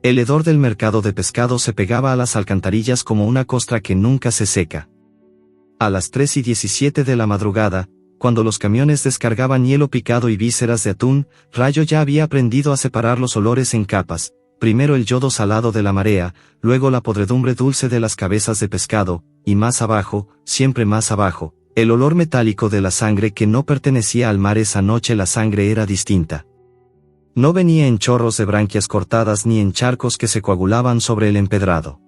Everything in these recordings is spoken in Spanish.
El hedor del mercado de pescado se pegaba a las alcantarillas como una costra que nunca se seca. A las 3:17 de la madrugada, cuando los camiones descargaban hielo picado y vísceras de atún, Rayo ya había aprendido a separar los olores en capas, primero el yodo salado de la marea, luego la podredumbre dulce de las cabezas de pescado, y más abajo, siempre más abajo, el olor metálico de la sangre que no pertenecía al mar. Esa noche la sangre era distinta. No venía en chorros de branquias cortadas ni en charcos que se coagulaban sobre el empedrado.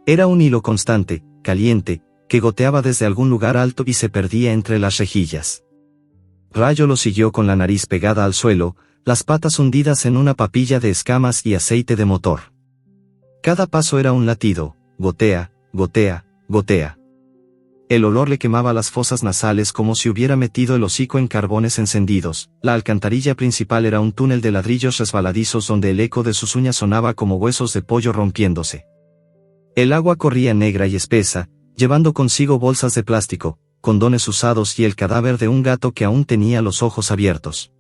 Era un hilo constante, caliente, que goteaba desde algún lugar alto y se perdía entre las rejillas. Rayo lo siguió con la nariz pegada al suelo, las patas hundidas en una papilla de escamas y aceite de motor. Cada paso era un latido, gotea, gotea, gotea. El olor le quemaba las fosas nasales como si hubiera metido el hocico en carbones encendidos. La alcantarilla principal era un túnel de ladrillos resbaladizos donde el eco de sus uñas sonaba como huesos de pollo rompiéndose. El agua corría negra y espesa, llevando consigo bolsas de plástico, condones usados y el cadáver de un gato que aún tenía los ojos abiertos.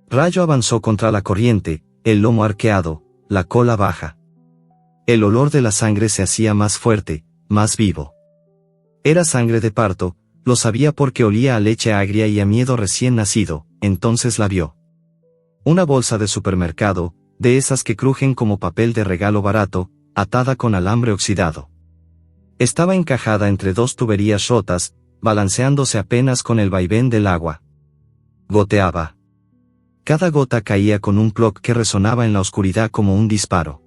Rayo avanzó contra la corriente, el lomo arqueado, la cola baja. El olor de la sangre se hacía más fuerte, más vivo. Era sangre de parto, lo sabía porque olía a leche agria y a miedo recién nacido. Entonces la vio. Una bolsa de supermercado, de esas que crujen como papel de regalo barato, atada con alambre oxidado. Estaba encajada entre dos tuberías rotas, balanceándose apenas con el vaivén del agua. Goteaba. Cada gota caía con un ploc que resonaba en la oscuridad como un disparo.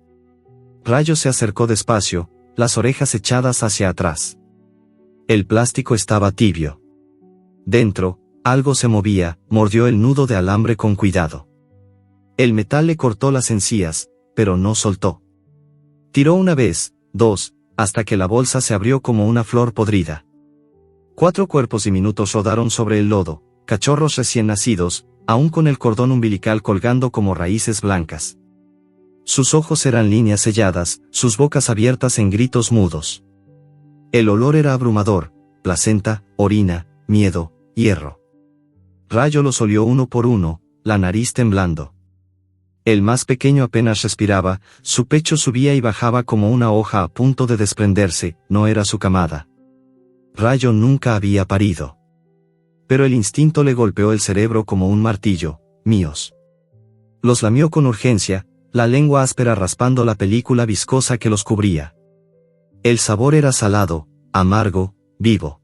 Rayo se acercó despacio, las orejas echadas hacia atrás. El plástico estaba tibio. Dentro, algo se movía, mordió el nudo de alambre con cuidado. El metal le cortó las encías, pero no soltó. Tiró una vez, dos, hasta que la bolsa se abrió como una flor podrida. 4 cuerpos diminutos rodaron sobre el lodo, cachorros recién nacidos, aún con el cordón umbilical colgando como raíces blancas. Sus ojos eran líneas selladas, sus bocas abiertas en gritos mudos. El olor era abrumador, placenta, orina, miedo, hierro. Rayo los olió uno por uno, la nariz temblando. El más pequeño apenas respiraba, su pecho subía y bajaba como una hoja a punto de desprenderse. No era su camada. Rayo nunca había parido. Pero el instinto le golpeó el cerebro como un martillo. Míos. Los lamió con urgencia, la lengua áspera raspando la película viscosa que los cubría. El sabor era salado, amargo, vivo.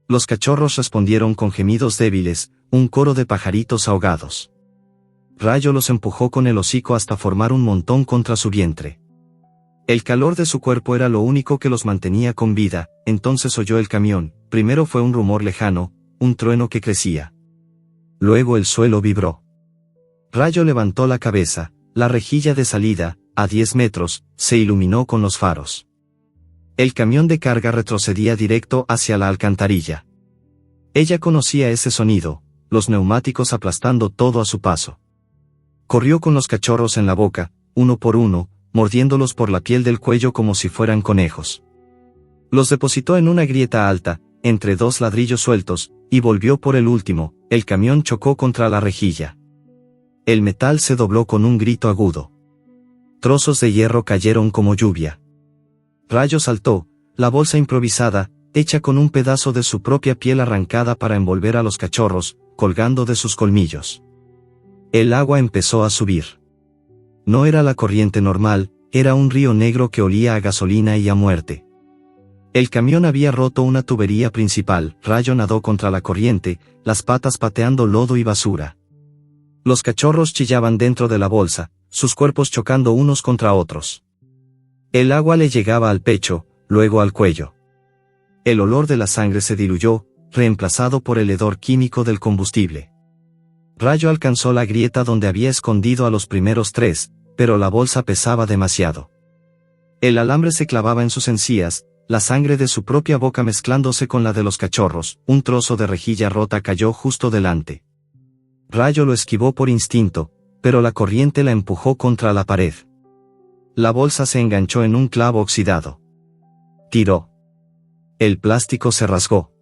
Los cachorros respondieron con gemidos débiles, un coro de pajaritos ahogados. Rayo los empujó con el hocico hasta formar un montón contra su vientre. El calor de su cuerpo era lo único que los mantenía con vida. Entonces oyó el camión. Primero fue un rumor lejano, un trueno que crecía. Luego el suelo vibró. Rayo levantó la cabeza, la rejilla de salida, a 10 metros, se iluminó con los faros. El camión de carga retrocedía directo hacia la alcantarilla. Ella conocía ese sonido, los neumáticos aplastando todo a su paso. Corrió con los cachorros en la boca, uno por uno, mordiéndolos por la piel del cuello como si fueran conejos. Los depositó en una grieta alta, entre 2 ladrillos sueltos, y volvió por el último. El camión chocó contra la rejilla. El metal se dobló con un grito agudo. Trozos de hierro cayeron como lluvia. Rayo saltó, la bolsa improvisada, hecha con un pedazo de su propia piel arrancada para envolver a los cachorros, colgando de sus colmillos. El agua empezó a subir. No era la corriente normal, era un río negro que olía a gasolina y a muerte. El camión había roto una tubería principal. Rayo nadó contra la corriente, las patas pateando lodo y basura. Los cachorros chillaban dentro de la bolsa, sus cuerpos chocando unos contra otros. El agua le llegaba al pecho, luego al cuello. El olor de la sangre se diluyó, reemplazado por el hedor químico del combustible. Rayo alcanzó la grieta donde había escondido a los primeros 3, pero la bolsa pesaba demasiado. El alambre se clavaba en sus encías, la sangre de su propia boca mezclándose con la de los cachorros. Un trozo de rejilla rota cayó justo delante. Rayo lo esquivó por instinto, pero la corriente la empujó contra la pared. La bolsa se enganchó en un clavo oxidado. Tiró. El plástico se rasgó.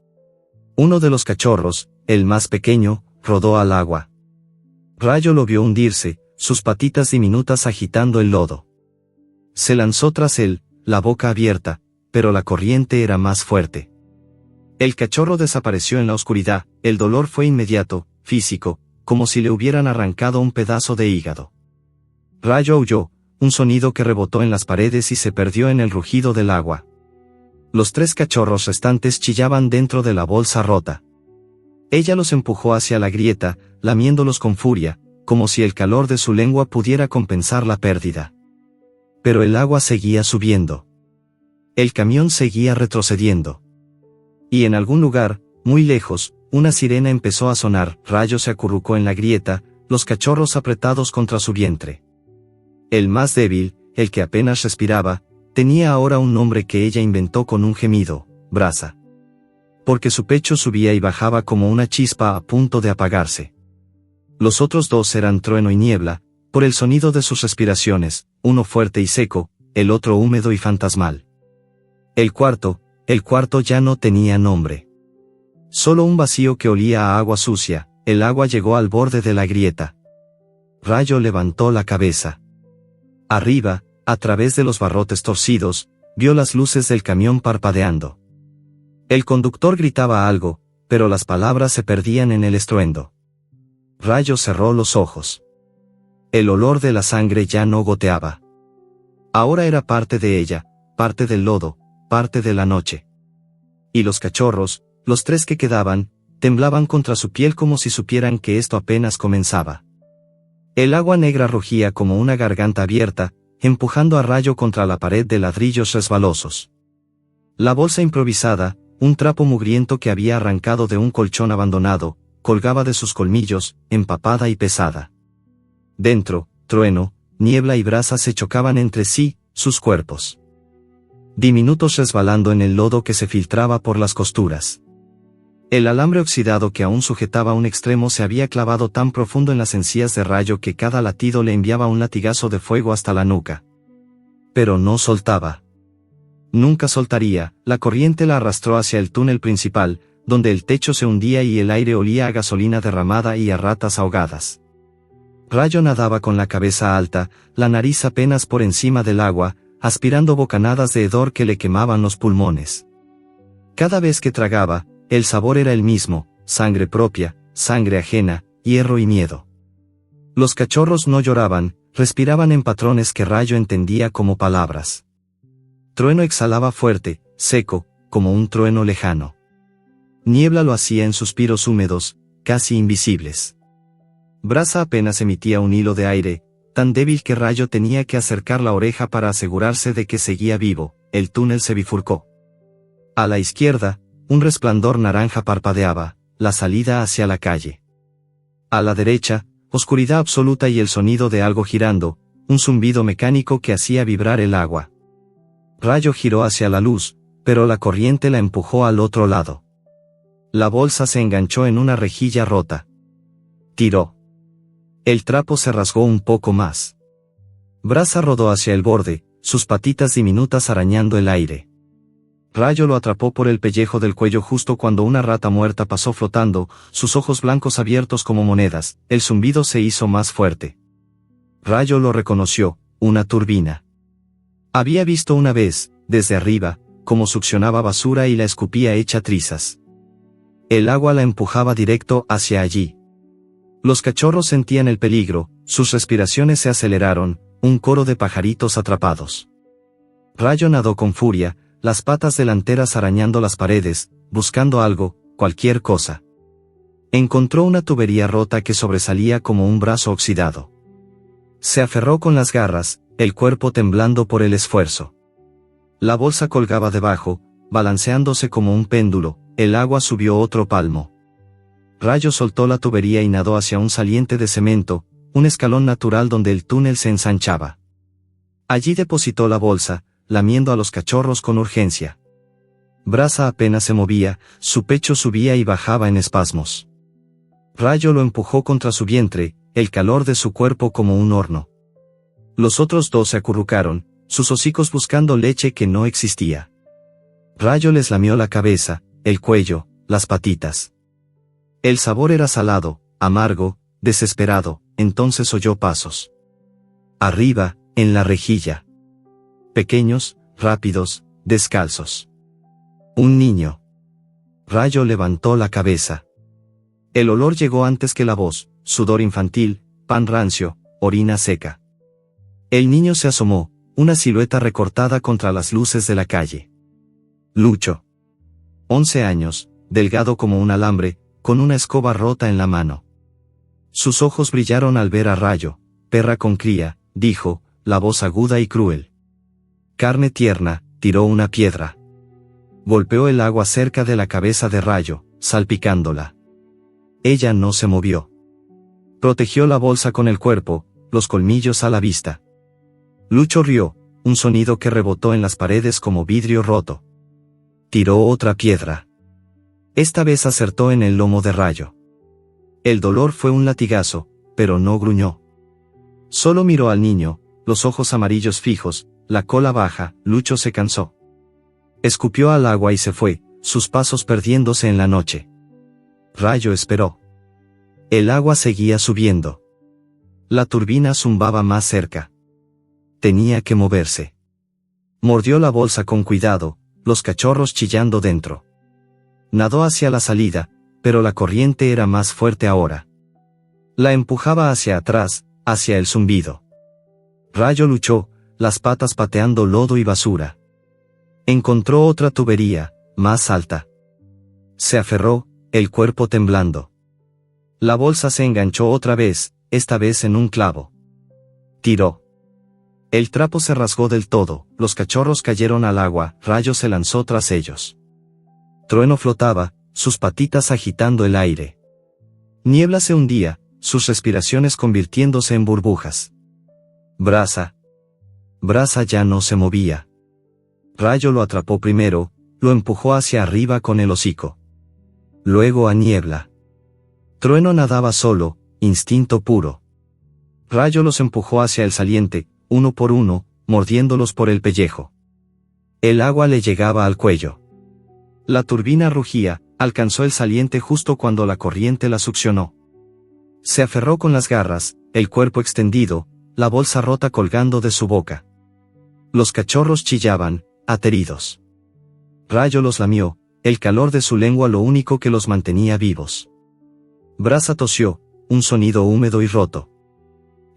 Uno de los cachorros, el más pequeño, rodó al agua. Rayo lo vio hundirse, sus patitas diminutas agitando el lodo. Se lanzó tras él, la boca abierta, pero la corriente era más fuerte. El cachorro desapareció en la oscuridad, el dolor fue inmediato, físico, como si le hubieran arrancado un pedazo de hígado. Rayo aulló, un sonido que rebotó en las paredes y se perdió en el rugido del agua. Los 3 cachorros restantes chillaban dentro de la bolsa rota. Ella los empujó hacia la grieta, lamiéndolos con furia, como si el calor de su lengua pudiera compensar la pérdida. Pero el agua seguía subiendo. El camión seguía retrocediendo. Y en algún lugar, muy lejos, una sirena empezó a sonar. Rayo se acurrucó en la grieta, los cachorros apretados contra su vientre. El más débil, el que apenas respiraba, tenía ahora un nombre que ella inventó con un gemido: Brasa. Porque su pecho subía y bajaba como una chispa a punto de apagarse. Los otros 2 eran Trueno y Niebla, por el sonido de sus respiraciones, uno fuerte y seco, el otro húmedo y fantasmal. El cuarto ya no tenía nombre. Solo un vacío que olía a agua sucia. El agua llegó al borde de la grieta. Rayo levantó la cabeza. Arriba, a través de los barrotes torcidos, vio las luces del camión parpadeando. El conductor gritaba algo, pero las palabras se perdían en el estruendo. Rayo cerró los ojos. El olor de la sangre ya no goteaba. Ahora era parte de ella, parte del lodo, parte de la noche. Y los cachorros, los 3 que quedaban, temblaban contra su piel como si supieran que esto apenas comenzaba. El agua negra rugía como una garganta abierta, empujando a Rayo contra la pared de ladrillos resbalosos. La bolsa improvisada, un trapo mugriento que había arrancado de un colchón abandonado, colgaba de sus colmillos, empapada y pesada. Dentro, Trueno, Niebla y Brasa se chocaban entre sí, sus cuerpos diminutos resbalando en el lodo que se filtraba por las costuras. El alambre oxidado que aún sujetaba un extremo se había clavado tan profundo en las encías de Rayo que cada latido le enviaba un latigazo de fuego hasta la nuca. Pero no soltaba. Nunca soltaría. La corriente la arrastró hacia el túnel principal, donde el techo se hundía y el aire olía a gasolina derramada y a ratas ahogadas. Rayo nadaba con la cabeza alta, la nariz apenas por encima del agua, aspirando bocanadas de hedor que le quemaban los pulmones. Cada vez que tragaba, el sabor era el mismo: sangre propia, sangre ajena, hierro y miedo. Los cachorros no lloraban, respiraban en patrones que Rayo entendía como palabras. Trueno exhalaba fuerte, seco, como un trueno lejano. Niebla lo hacía en suspiros húmedos, casi invisibles. Brasa apenas emitía un hilo de aire, tan débil que Rayo tenía que acercar la oreja para asegurarse de que seguía vivo. El túnel se bifurcó. A la izquierda, un resplandor naranja parpadeaba, la salida hacia la calle. A la derecha, oscuridad absoluta y el sonido de algo girando, un zumbido mecánico que hacía vibrar el agua. Rayo giró hacia la luz, pero la corriente la empujó al otro lado. La bolsa se enganchó en una rejilla rota. Tiró. El trapo se rasgó un poco más. Brasa rodó hacia el borde, sus patitas diminutas arañando el aire. Rayo lo atrapó por el pellejo del cuello justo cuando una rata muerta pasó flotando, sus ojos blancos abiertos como monedas. El zumbido se hizo más fuerte. Rayo lo reconoció: una turbina. Había visto una vez, desde arriba, cómo succionaba basura y la escupía hecha trizas. El agua la empujaba directo hacia allí. Los cachorros sentían el peligro, sus respiraciones se aceleraron, un coro de pajaritos atrapados. Rayo nadó con furia, las patas delanteras arañando las paredes, buscando algo, cualquier cosa. Encontró una tubería rota que sobresalía como un brazo oxidado. Se aferró con las garras, el cuerpo temblando por el esfuerzo. La bolsa colgaba debajo, balanceándose como un péndulo. El agua subió otro palmo. Rayo soltó la tubería y nadó hacia un saliente de cemento, un escalón natural donde el túnel se ensanchaba. Allí depositó la bolsa, lamiendo a los cachorros con urgencia. Brasa apenas se movía, su pecho subía y bajaba en espasmos. Rayo lo empujó contra su vientre, el calor de su cuerpo como un horno. Los otros 2 se acurrucaron, sus hocicos buscando leche que no existía. Rayo les lamió la cabeza, el cuello, las patitas. El sabor era salado, amargo, desesperado, entonces oyó pasos. Arriba, en la rejilla. Pequeños, rápidos, descalzos. Un niño. Rayo levantó la cabeza. El olor llegó antes que la voz, sudor infantil, pan rancio, orina seca. El niño se asomó, una silueta recortada contra las luces de la calle. Lucho. 11 años, delgado como un alambre, con una escoba rota en la mano. Sus ojos brillaron al ver a Rayo. Perra con cría, dijo, la voz aguda y cruel. Carne tierna, tiró una piedra. Golpeó el agua cerca de la cabeza de Rayo, salpicándola. Ella no se movió. Protegió la bolsa con el cuerpo, los colmillos a la vista. Lucho rió, un sonido que rebotó en las paredes como vidrio roto. Tiró otra piedra. Esta vez acertó en el lomo de Rayo. El dolor fue un latigazo, pero no gruñó. Solo miró al niño, los ojos amarillos fijos, la cola baja. Lucho se cansó. Escupió al agua y se fue, sus pasos perdiéndose en la noche. Rayo esperó. El agua seguía subiendo. La turbina zumbaba más cerca. Tenía que moverse. Mordió la bolsa con cuidado, los cachorros chillando dentro. Nadó hacia la salida, pero la corriente era más fuerte ahora. La empujaba hacia atrás, hacia el zumbido. Rayo luchó, las patas pateando lodo y basura. Encontró otra tubería, más alta. Se aferró, el cuerpo temblando. La bolsa se enganchó otra vez, esta vez en un clavo. Tiró. El trapo se rasgó del todo, los cachorros cayeron al agua, Rayo se lanzó tras ellos. Trueno flotaba, sus patitas agitando el aire. Niebla se hundía, sus respiraciones convirtiéndose en burbujas. Brasa. Brasa ya no se movía. Rayo lo atrapó primero, lo empujó hacia arriba con el hocico. Luego a Niebla. Trueno nadaba solo, instinto puro. Rayo los empujó hacia el saliente, uno por uno, mordiéndolos por el pellejo. El agua le llegaba al cuello. La turbina rugía, alcanzó el saliente justo cuando la corriente la succionó. Se aferró con las garras, el cuerpo extendido, la bolsa rota colgando de su boca. Los cachorros chillaban, ateridos. Rayo los lamió, el calor de su lengua lo único que los mantenía vivos. Brasa tosió, un sonido húmedo y roto.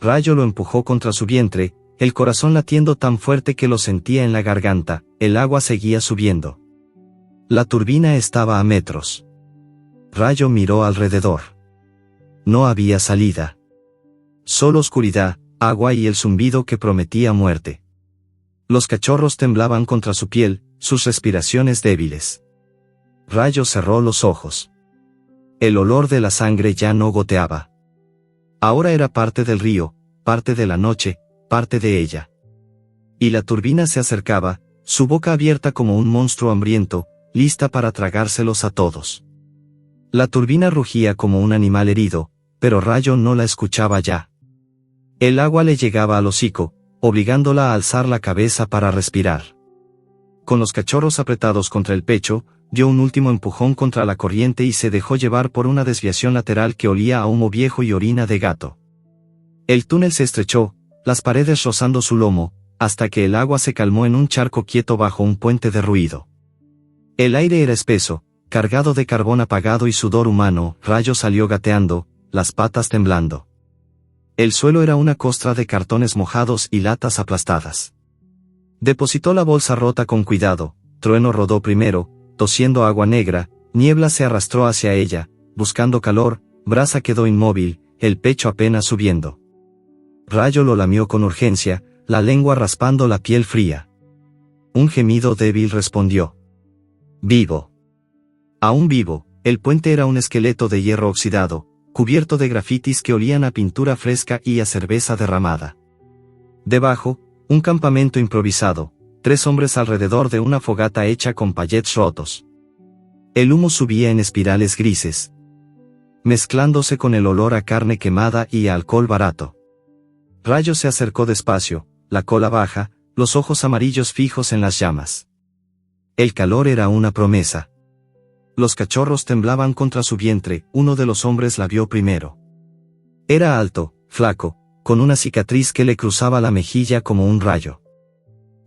Rayo lo empujó contra su vientre, el corazón latiendo tan fuerte que lo sentía en la garganta, el agua seguía subiendo. La turbina estaba a metros. Rayo miró alrededor. No había salida. Solo oscuridad, agua y el zumbido que prometía muerte. Los cachorros temblaban contra su piel, sus respiraciones débiles. Rayo cerró los ojos. El olor de la sangre ya no goteaba. Ahora era parte del río, parte de la noche, parte de ella. Y la turbina se acercaba, su boca abierta como un monstruo hambriento, lista para tragárselos a todos. La turbina rugía como un animal herido, pero Rayo no la escuchaba ya. El agua le llegaba al hocico, obligándola a alzar la cabeza para respirar. Con los cachorros apretados contra el pecho, dio un último empujón contra la corriente y se dejó llevar por una desviación lateral que olía a humo viejo y orina de gato. El túnel se estrechó, las paredes rozando su lomo, hasta que el agua se calmó en un charco quieto bajo un puente derruido. El aire era espeso, cargado de carbón apagado y sudor humano. Rayo salió gateando, las patas temblando. El suelo era una costra de cartones mojados y latas aplastadas. Depositó la bolsa rota con cuidado, Trueno rodó primero, tosiendo agua negra, Niebla se arrastró hacia ella, buscando calor, Brasa quedó inmóvil, el pecho apenas subiendo. Rayo lo lamió con urgencia, la lengua raspando la piel fría. Un gemido débil respondió. Vivo. Aún vivo, el puente era un esqueleto de hierro oxidado, cubierto de grafitis que olían a pintura fresca y a cerveza derramada. Debajo, un campamento improvisado, 3 hombres alrededor de una fogata hecha con pallets rotos. El humo subía en espirales grises, mezclándose con el olor a carne quemada y a alcohol barato. Rayo se acercó despacio, la cola baja, los ojos amarillos fijos en las llamas. El calor era una promesa. Los cachorros temblaban contra su vientre, uno de los hombres la vio primero. Era alto, flaco, con una cicatriz que le cruzaba la mejilla como un rayo.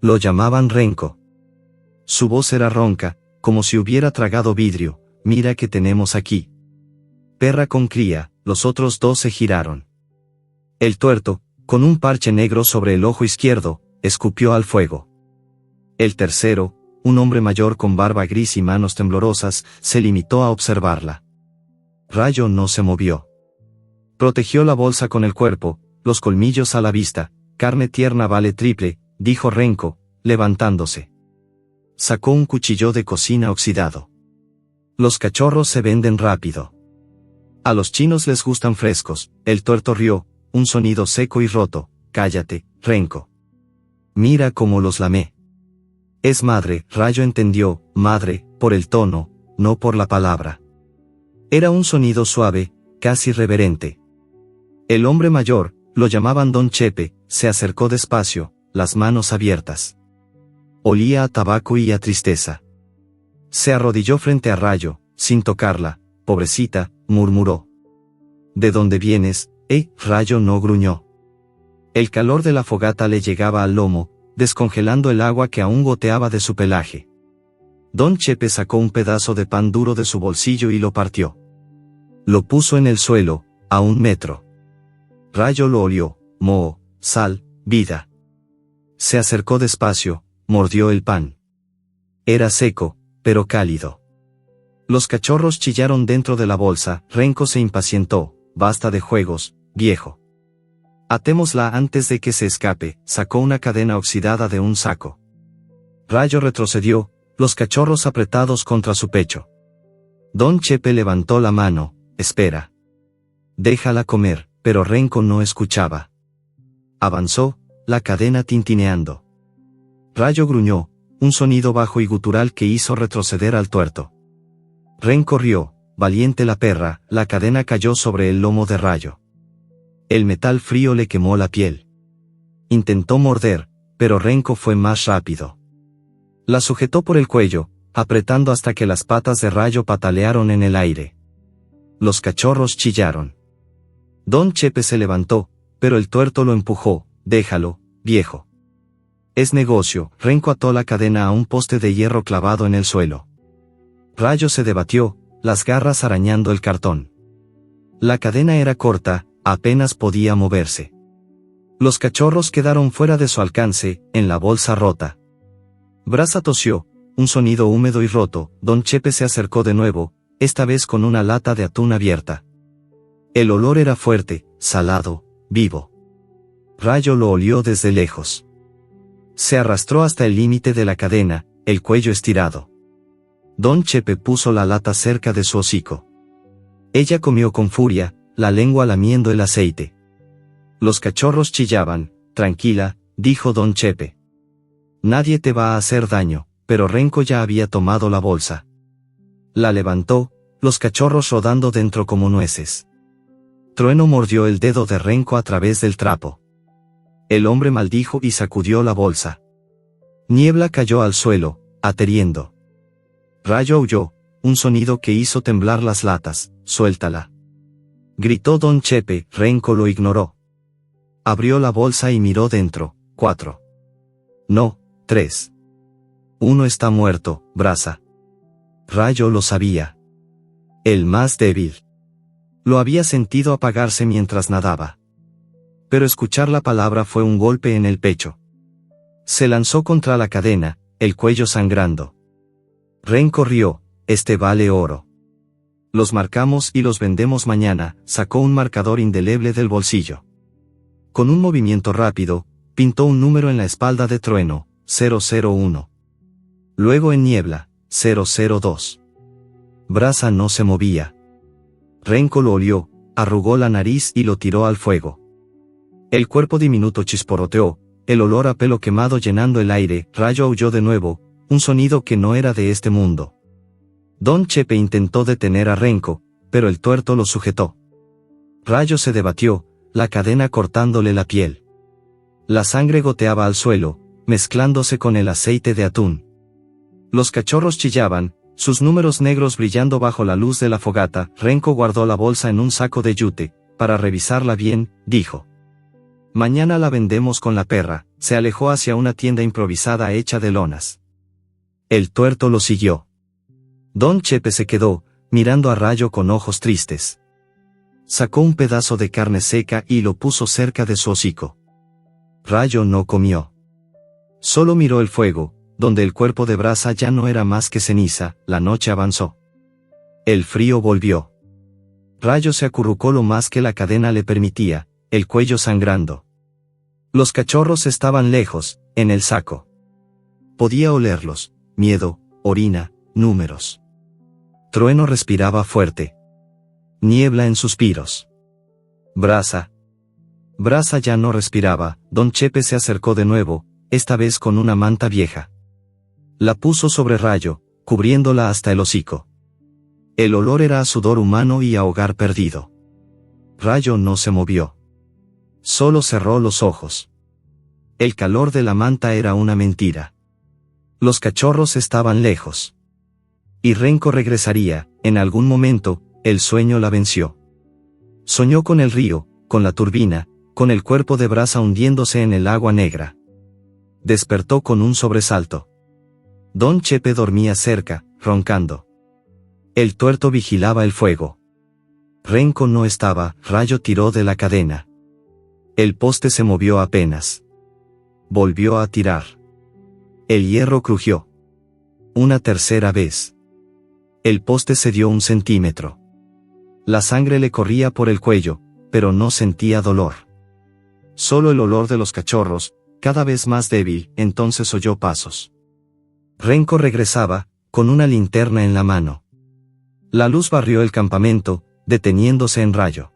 Lo llamaban Renko. Su voz era ronca, como si hubiera tragado vidrio. Mira que tenemos aquí. Perra con cría. Los otros dos se giraron. El tuerto, con un parche negro sobre el ojo izquierdo, escupió al fuego. El tercero, un hombre mayor con barba gris y manos temblorosas, se limitó a observarla. Rayo no se movió. Protegió la bolsa con el cuerpo, los colmillos a la vista. Carne tierna vale triple, dijo Renko, levantándose. Sacó un cuchillo de cocina oxidado. Los cachorros se venden rápido. A los chinos les gustan frescos. El tuerto rió, un sonido seco y roto. Cállate, Renko. Mira cómo los lamé. Es madre, Rayo entendió, madre, por el tono, no por la palabra. Era un sonido suave, casi reverente. El hombre mayor, lo llamaban Don Chepe, se acercó despacio, las manos abiertas. Olía a tabaco y a tristeza. Se arrodilló frente a Rayo, sin tocarla. Pobrecita, murmuró. ¿De dónde vienes? Rayo no gruñó. El calor de la fogata le llegaba al lomo, descongelando el agua que aún goteaba de su pelaje. Don Chepe sacó un pedazo de pan duro de su bolsillo y lo partió. Lo puso en el suelo, a 1 metro. Rayo lo olió, moho, sal, vida. Se acercó despacio, mordió el pan. Era seco, pero cálido. Los cachorros chillaron dentro de la bolsa. Renko se impacientó. Basta de juegos, viejo. Atémosla antes de que se escape. Sacó una cadena oxidada de un saco. Rayo retrocedió, los cachorros apretados contra su pecho. Don Chepe levantó la mano. Espera. Déjala comer, pero Renko no escuchaba. Avanzó, la cadena tintineando. Rayo gruñó, un sonido bajo y gutural que hizo retroceder al tuerto. Renko rió, valiente la perra. La cadena cayó sobre el lomo de Rayo. El metal frío le quemó la piel. Intentó morder, pero Renko fue más rápido. La sujetó por el cuello, apretando hasta que las patas de Rayo patalearon en el aire. Los cachorros chillaron. Don Chepe se levantó, pero el tuerto lo empujó. Déjalo, viejo. Es negocio. Renko ató la cadena a un poste de hierro clavado en el suelo. Rayo se debatió, las garras arañando el cartón. La cadena era corta, apenas podía moverse. Los cachorros quedaron fuera de su alcance, en la bolsa rota. Brasa tosió, un sonido húmedo y roto. Don Chepe se acercó de nuevo, esta vez con una lata de atún abierta. El olor era fuerte, salado, vivo. Rayo lo olió desde lejos. Se arrastró hasta el límite de la cadena, el cuello estirado. Don Chepe puso la lata cerca de su hocico. Ella comió con furia, la lengua lamiendo el aceite. Los cachorros chillaban. Tranquila, dijo Don Chepe. Nadie te va a hacer daño, pero Renko ya había tomado la bolsa. La levantó, los cachorros rodando dentro como nueces. Trueno mordió el dedo de Renko a través del trapo. El hombre maldijo y sacudió la bolsa. Niebla cayó al suelo, ateriendo. Rayo aulló, un sonido que hizo temblar las latas. Suéltala. Gritó Don Chepe. Renko lo ignoró. Abrió la bolsa y miró dentro. 4. No, 3. 1 está muerto, Brasa. Rayo lo sabía. El más débil. Lo había sentido apagarse mientras nadaba. Pero escuchar la palabra fue un golpe en el pecho. Se lanzó contra la cadena, el cuello sangrando. Renko rió. Este vale oro. Los marcamos y los vendemos mañana. Sacó un marcador indeleble del bolsillo. Con un movimiento rápido, pintó un número en la espalda de Trueno. 001. Luego en niebla. 002. Brasa no se movía. Renko lo olió, arrugó la nariz y lo tiró al fuego. El cuerpo diminuto chisporroteó, el olor a pelo quemado llenando el aire. Rayo aulló de nuevo, un sonido que no era de este mundo. Don Chepe intentó detener a Renko, pero el tuerto lo sujetó. Rayo se debatió, la cadena cortándole la piel. La sangre goteaba al suelo, mezclándose con el aceite de atún. Los cachorros chillaban, sus números negros brillando bajo la luz de la fogata. Renko guardó la bolsa en un saco de yute, para revisarla bien, dijo. Mañana la vendemos con la perra. Se alejó hacia una tienda improvisada hecha de lonas. El tuerto lo siguió. Don Chepe se quedó, mirando a Rayo con ojos tristes. Sacó un pedazo de carne seca y lo puso cerca de su hocico. Rayo no comió. Solo miró el fuego, donde el cuerpo de brasa ya no era más que ceniza. La noche avanzó. El frío volvió. Rayo se acurrucó lo más que la cadena le permitía, el cuello sangrando. Los cachorros estaban lejos, en el saco. Podía olerlos: miedo, orina, números. Trueno respiraba fuerte. Niebla en suspiros. Brasa. Brasa ya no respiraba. Don Chepe se acercó de nuevo, esta vez con una manta vieja. La puso sobre Rayo, cubriéndola hasta el hocico. El olor era a sudor humano y a hogar perdido. Rayo no se movió. Solo cerró los ojos. El calor de la manta era una mentira. Los cachorros estaban lejos. Y Renko regresaría, en algún momento. El sueño la venció. Soñó con el río, con la turbina, con el cuerpo de brasa hundiéndose en el agua negra. Despertó con un sobresalto. Don Chepe dormía cerca, roncando. El tuerto vigilaba el fuego. Renko no estaba. Rayo tiró de la cadena. El poste se movió apenas. Volvió a tirar. El hierro crujió. Una tercera vez. El poste cedió 1 centímetro. La sangre le corría por el cuello, pero no sentía dolor. Solo el olor de los cachorros, cada vez más débil. Entonces oyó pasos. Renko regresaba, con una linterna en la mano. La luz barrió el campamento, deteniéndose en Rayo.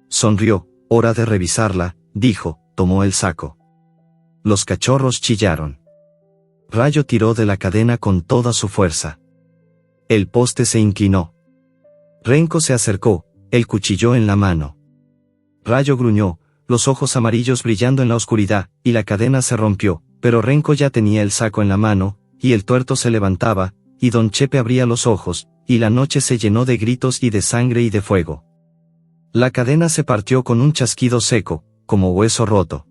Sonrió. Hora de revisarla, dijo. Tomó el saco. Los cachorros chillaron. Rayo tiró de la cadena con toda su fuerza. El poste se inclinó. Renko se acercó, el cuchillo en la mano. Rayo gruñó, los ojos amarillos brillando en la oscuridad, y la cadena se rompió, pero Renko ya tenía el saco en la mano, y el tuerto se levantaba, y Don Chepe abría los ojos, y la noche se llenó de gritos y de sangre y de fuego. La cadena se partió con un chasquido seco, como hueso roto.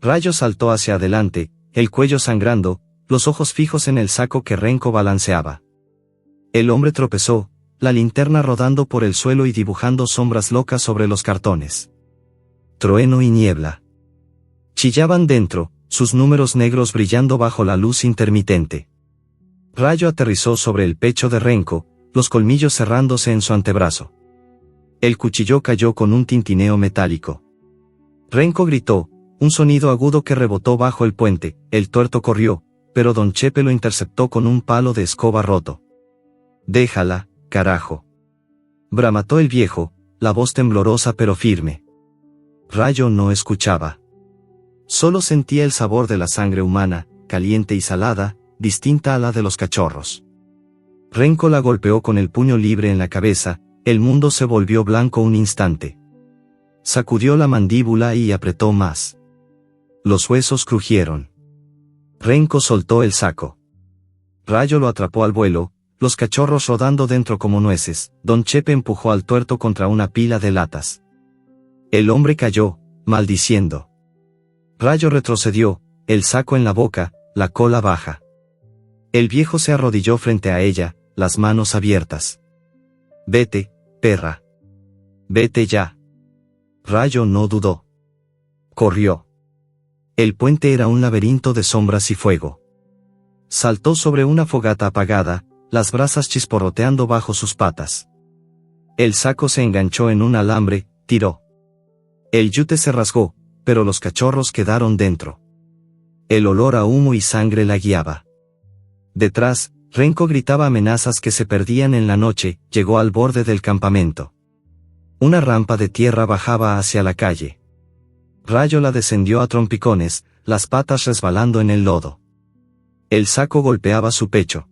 Rayo saltó hacia adelante, el cuello sangrando, los ojos fijos en el saco que Renko balanceaba. El hombre tropezó, la linterna rodando por el suelo y dibujando sombras locas sobre los cartones. Trueno y niebla. Chillaban dentro, sus números negros brillando bajo la luz intermitente. Rayo aterrizó sobre el pecho de Renko, los colmillos cerrándose en su antebrazo. El cuchillo cayó con un tintineo metálico. Renko gritó, un sonido agudo que rebotó bajo el puente. El tuerto corrió, pero Don Chepe lo interceptó con un palo de escoba roto. «Déjala, carajo», bramató el viejo, la voz temblorosa pero firme. Rayo no escuchaba. Solo sentía el sabor de la sangre humana, caliente y salada, distinta a la de los cachorros. Renko la golpeó con el puño libre en la cabeza. El mundo se volvió blanco un instante. Sacudió la mandíbula y apretó más. Los huesos crujieron. Renko soltó el saco. Rayo lo atrapó al vuelo, los cachorros rodando dentro como nueces. Don Chepe empujó al tuerto contra una pila de latas. El hombre cayó, maldiciendo. Rayo retrocedió, el saco en la boca, la cola baja. El viejo se arrodilló frente a ella, las manos abiertas. «Vete, perra. Vete ya». Rayo no dudó. Corrió. El puente era un laberinto de sombras y fuego. Saltó sobre una fogata apagada, las brasas chisporroteando bajo sus patas. El saco se enganchó en un alambre, tiró. El yute se rasgó, pero los cachorros quedaron dentro. El olor a humo y sangre la guiaba. Detrás, Renko gritaba amenazas que se perdían en la noche. Llegó al borde del campamento. Una rampa de tierra bajaba hacia la calle. Rayo la descendió a trompicones, las patas resbalando en el lodo. El saco golpeaba su pecho.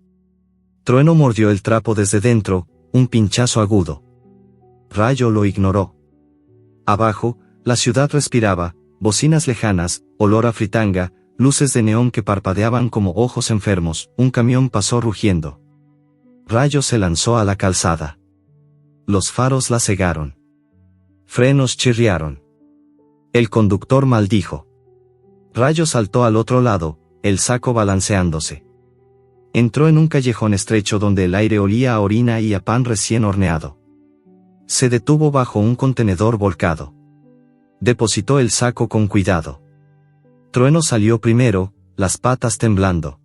Trueno mordió el trapo desde dentro, un pinchazo agudo. Rayo lo ignoró. Abajo, la ciudad respiraba, bocinas lejanas, olor a fritanga, luces de neón que parpadeaban como ojos enfermos. Un camión pasó rugiendo. Rayo se lanzó a la calzada. Los faros la cegaron. Frenos chirriaron. El conductor maldijo. Rayo saltó al otro lado, el saco balanceándose. Entró en un callejón estrecho donde el aire olía a orina y a pan recién horneado. Se detuvo bajo un contenedor volcado. Depositó el saco con cuidado. Trueno salió primero, las patas temblando.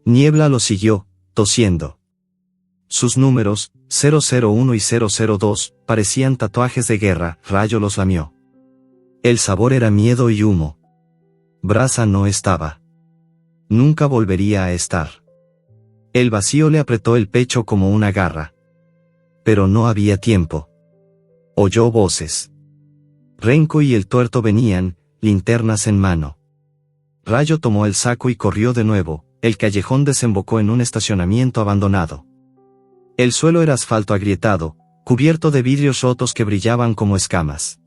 Niebla lo siguió, tosiendo. Sus números, 001 y 002, parecían tatuajes de guerra. Rayo los lamió. El sabor era miedo y humo. Brasa no estaba. Nunca volvería a estar. El vacío le apretó el pecho como una garra. Pero no había tiempo. Oyó voces. Renko y el tuerto venían, linternas en mano. Rayo tomó el saco y corrió de nuevo. El callejón desembocó en un estacionamiento abandonado. El suelo era asfalto agrietado, cubierto de vidrios rotos que brillaban como escamas.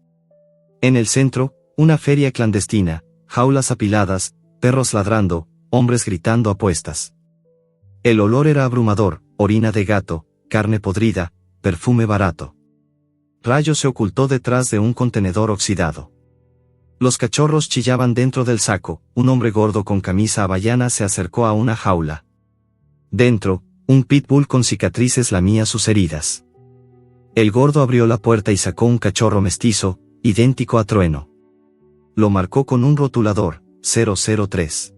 En el centro, una feria clandestina, jaulas apiladas, perros ladrando, hombres gritando apuestas. El olor era abrumador, orina de gato, carne podrida, perfume barato. Rayo se ocultó detrás de un contenedor oxidado. Los cachorros chillaban dentro del saco. Un hombre gordo con camisa hawaiana se acercó a una jaula. Dentro, un pitbull con cicatrices lamía sus heridas. El gordo abrió la puerta y sacó un cachorro mestizo, idéntico a Trueno. Lo marcó con un rotulador, 003.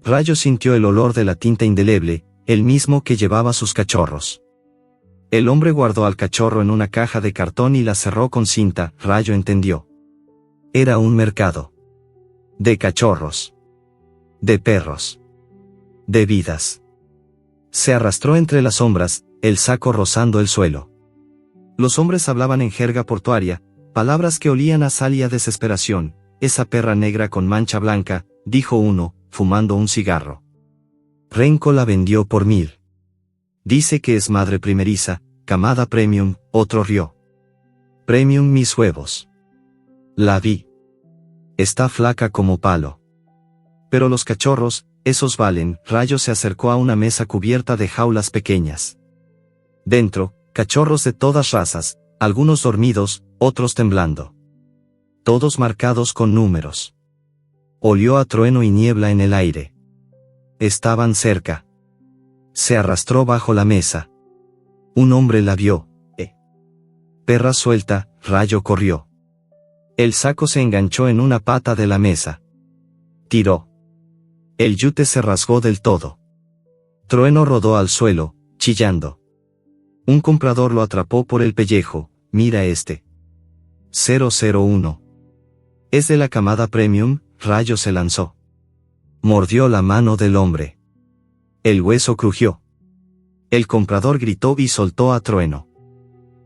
Rayo sintió el olor de la tinta indeleble, el mismo que llevaba sus cachorros. El hombre guardó al cachorro en una caja de cartón y la cerró con cinta. Rayo entendió. Era un mercado. De cachorros. De perros. De vidas. Se arrastró entre las sombras, el saco rozando el suelo. Los hombres hablaban en jerga portuaria, palabras que olían a sal y a desesperación. Esa perra negra con mancha blanca, dijo uno, fumando un cigarro. Renko la vendió por 1000. Dice que es madre primeriza, camada premium, otro rió. Premium mis huevos. La vi. Está flaca como palo. Pero los cachorros, esos valen. Rayo se acercó a una mesa cubierta de jaulas pequeñas. Dentro, cachorros de todas razas, algunos dormidos, otros temblando. Todos marcados con números. Olió a trueno y niebla en el aire. Estaban cerca. Se arrastró bajo la mesa. Un hombre la vio. Perra suelta, Rayo corrió. El saco se enganchó en una pata de la mesa. Tiró. El yute se rasgó del todo. Trueno rodó al suelo, chillando. Un comprador lo atrapó por el pellejo. Mira este. 001. Es de la camada premium. Rayo se lanzó. Mordió la mano del hombre. El hueso crujió. El comprador gritó y soltó a Trueno.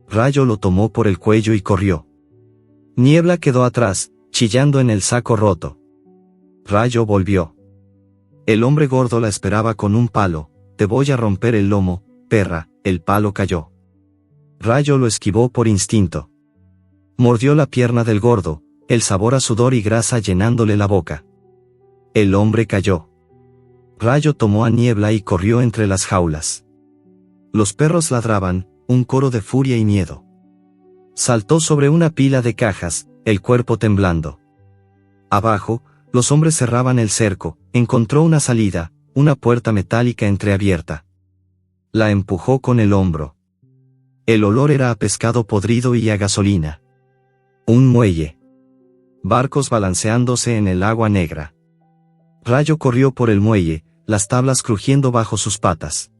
Rayo lo tomó por el cuello y corrió. Niebla quedó atrás, chillando en el saco roto. Rayo volvió. El hombre gordo la esperaba con un palo. Te voy a romper el lomo, perra. El palo cayó. Rayo lo esquivó por instinto. Mordió la pierna del gordo, el sabor a sudor y grasa llenándole la boca. El hombre cayó. Rayo tomó a Niebla y corrió entre las jaulas. Los perros ladraban, un coro de furia y miedo. Saltó sobre una pila de cajas, el cuerpo temblando. Abajo, los hombres cerraban el cerco. Encontró una salida, una puerta metálica entreabierta. La empujó con el hombro. El olor era a pescado podrido y a gasolina. Un muelle. Barcos balanceándose en el agua negra. Rayo corrió por el muelle, las tablas crujiendo bajo sus patas.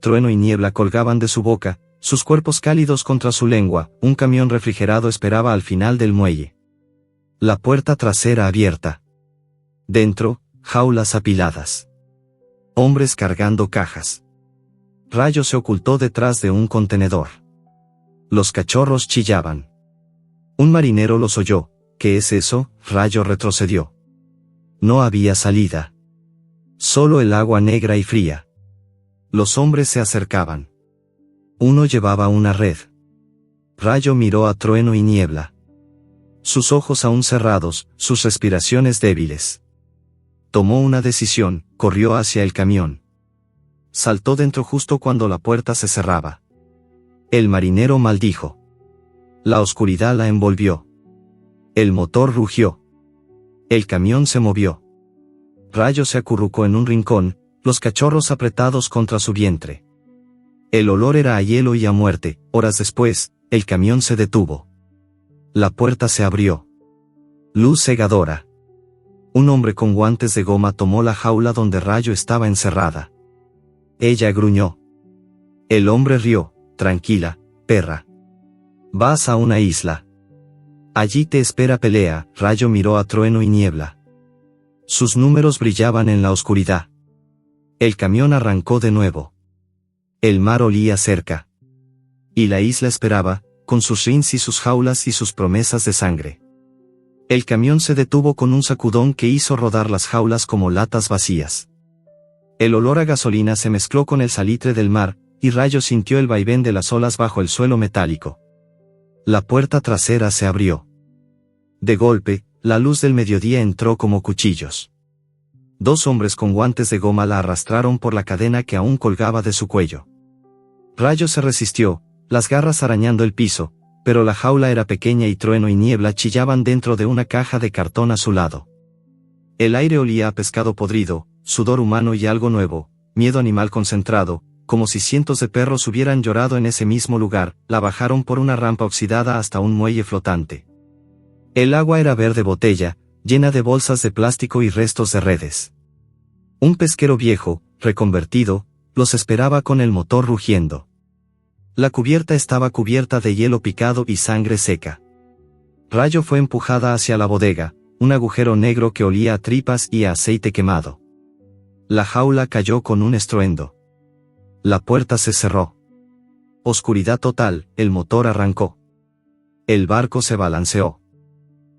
Trueno y Niebla colgaban de su boca, sus cuerpos cálidos contra su lengua. Un camión refrigerado esperaba al final del muelle. La puerta trasera abierta. Dentro, jaulas apiladas. Hombres cargando cajas. Rayo se ocultó detrás de un contenedor. Los cachorros chillaban. Un marinero los oyó. ¿Qué es eso? Rayo retrocedió. No había salida. Solo el agua negra y fría. Los hombres se acercaban. Uno llevaba una red. Rayo miró a Trueno y Niebla. Sus ojos aún cerrados, sus respiraciones débiles. Tomó una decisión, corrió hacia el camión. Saltó dentro justo cuando la puerta se cerraba. El marinero maldijo. La oscuridad la envolvió. El motor rugió. El camión se movió. Rayo se acurrucó en un rincón, los cachorros apretados contra su vientre. El olor era a hielo y a muerte. Horas después, el camión se detuvo. La puerta se abrió. Luz cegadora. Un hombre con guantes de goma tomó la jaula donde Rayo estaba encerrada. Ella gruñó. El hombre rió. Tranquila, perra. Vas a una isla. Allí te espera pelea. Rayo miró a Trueno y Niebla. Sus números brillaban en la oscuridad. El camión arrancó de nuevo. El mar olía cerca. Y la isla esperaba, con sus rins y sus jaulas y sus promesas de sangre. El camión se detuvo con un sacudón que hizo rodar las jaulas como latas vacías. El olor a gasolina se mezcló con el salitre del mar, y Rayo sintió el vaivén de las olas bajo el suelo metálico. La puerta trasera se abrió. De golpe, la luz del mediodía entró como cuchillos. Dos hombres con guantes de goma la arrastraron por la cadena que aún colgaba de su cuello. Rayo se resistió, las garras arañando el piso, pero la jaula era pequeña y Trueno y Niebla chillaban dentro de una caja de cartón a su lado. El aire olía a pescado podrido, sudor humano y algo nuevo, miedo animal concentrado, como si cientos de perros hubieran llorado en ese mismo lugar. La bajaron por una rampa oxidada hasta un muelle flotante. El agua era verde botella, llena de bolsas de plástico y restos de redes. Un pesquero viejo, reconvertido, los esperaba con el motor rugiendo. La cubierta estaba cubierta de hielo picado y sangre seca. Rayo fue empujada hacia la bodega, un agujero negro que olía a tripas y a aceite quemado. La jaula cayó con un estruendo. La puerta se cerró. Oscuridad total, el motor arrancó. El barco se balanceó.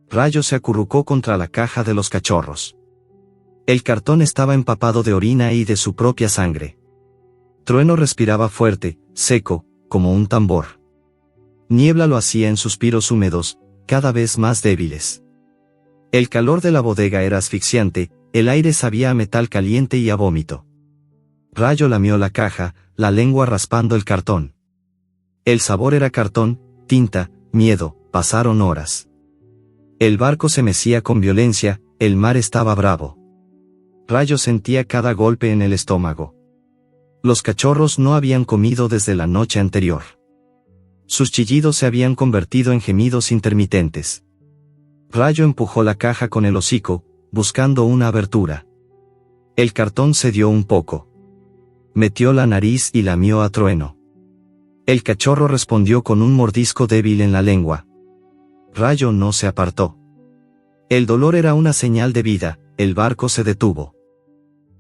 Rayo se acurrucó contra la caja de los cachorros. El cartón estaba empapado de orina y de su propia sangre. Trueno respiraba fuerte, seco, como un tambor. Niebla lo hacía en suspiros húmedos, cada vez más débiles. El calor de la bodega era asfixiante, el aire sabía a metal caliente y a vómito. Rayo lamió la caja, la lengua raspando el cartón. El sabor era cartón, tinta, miedo. Pasaron horas. El barco se mecía con violencia, el mar estaba bravo. Rayo sentía cada golpe en el estómago. Los cachorros no habían comido desde la noche anterior. Sus chillidos se habían convertido en gemidos intermitentes. Rayo empujó la caja con el hocico, buscando una abertura. El cartón cedió un poco. Metió la nariz y lamió a Trueno. El cachorro respondió con un mordisco débil en la lengua. Rayo no se apartó. El dolor era una señal de vida. El barco se detuvo.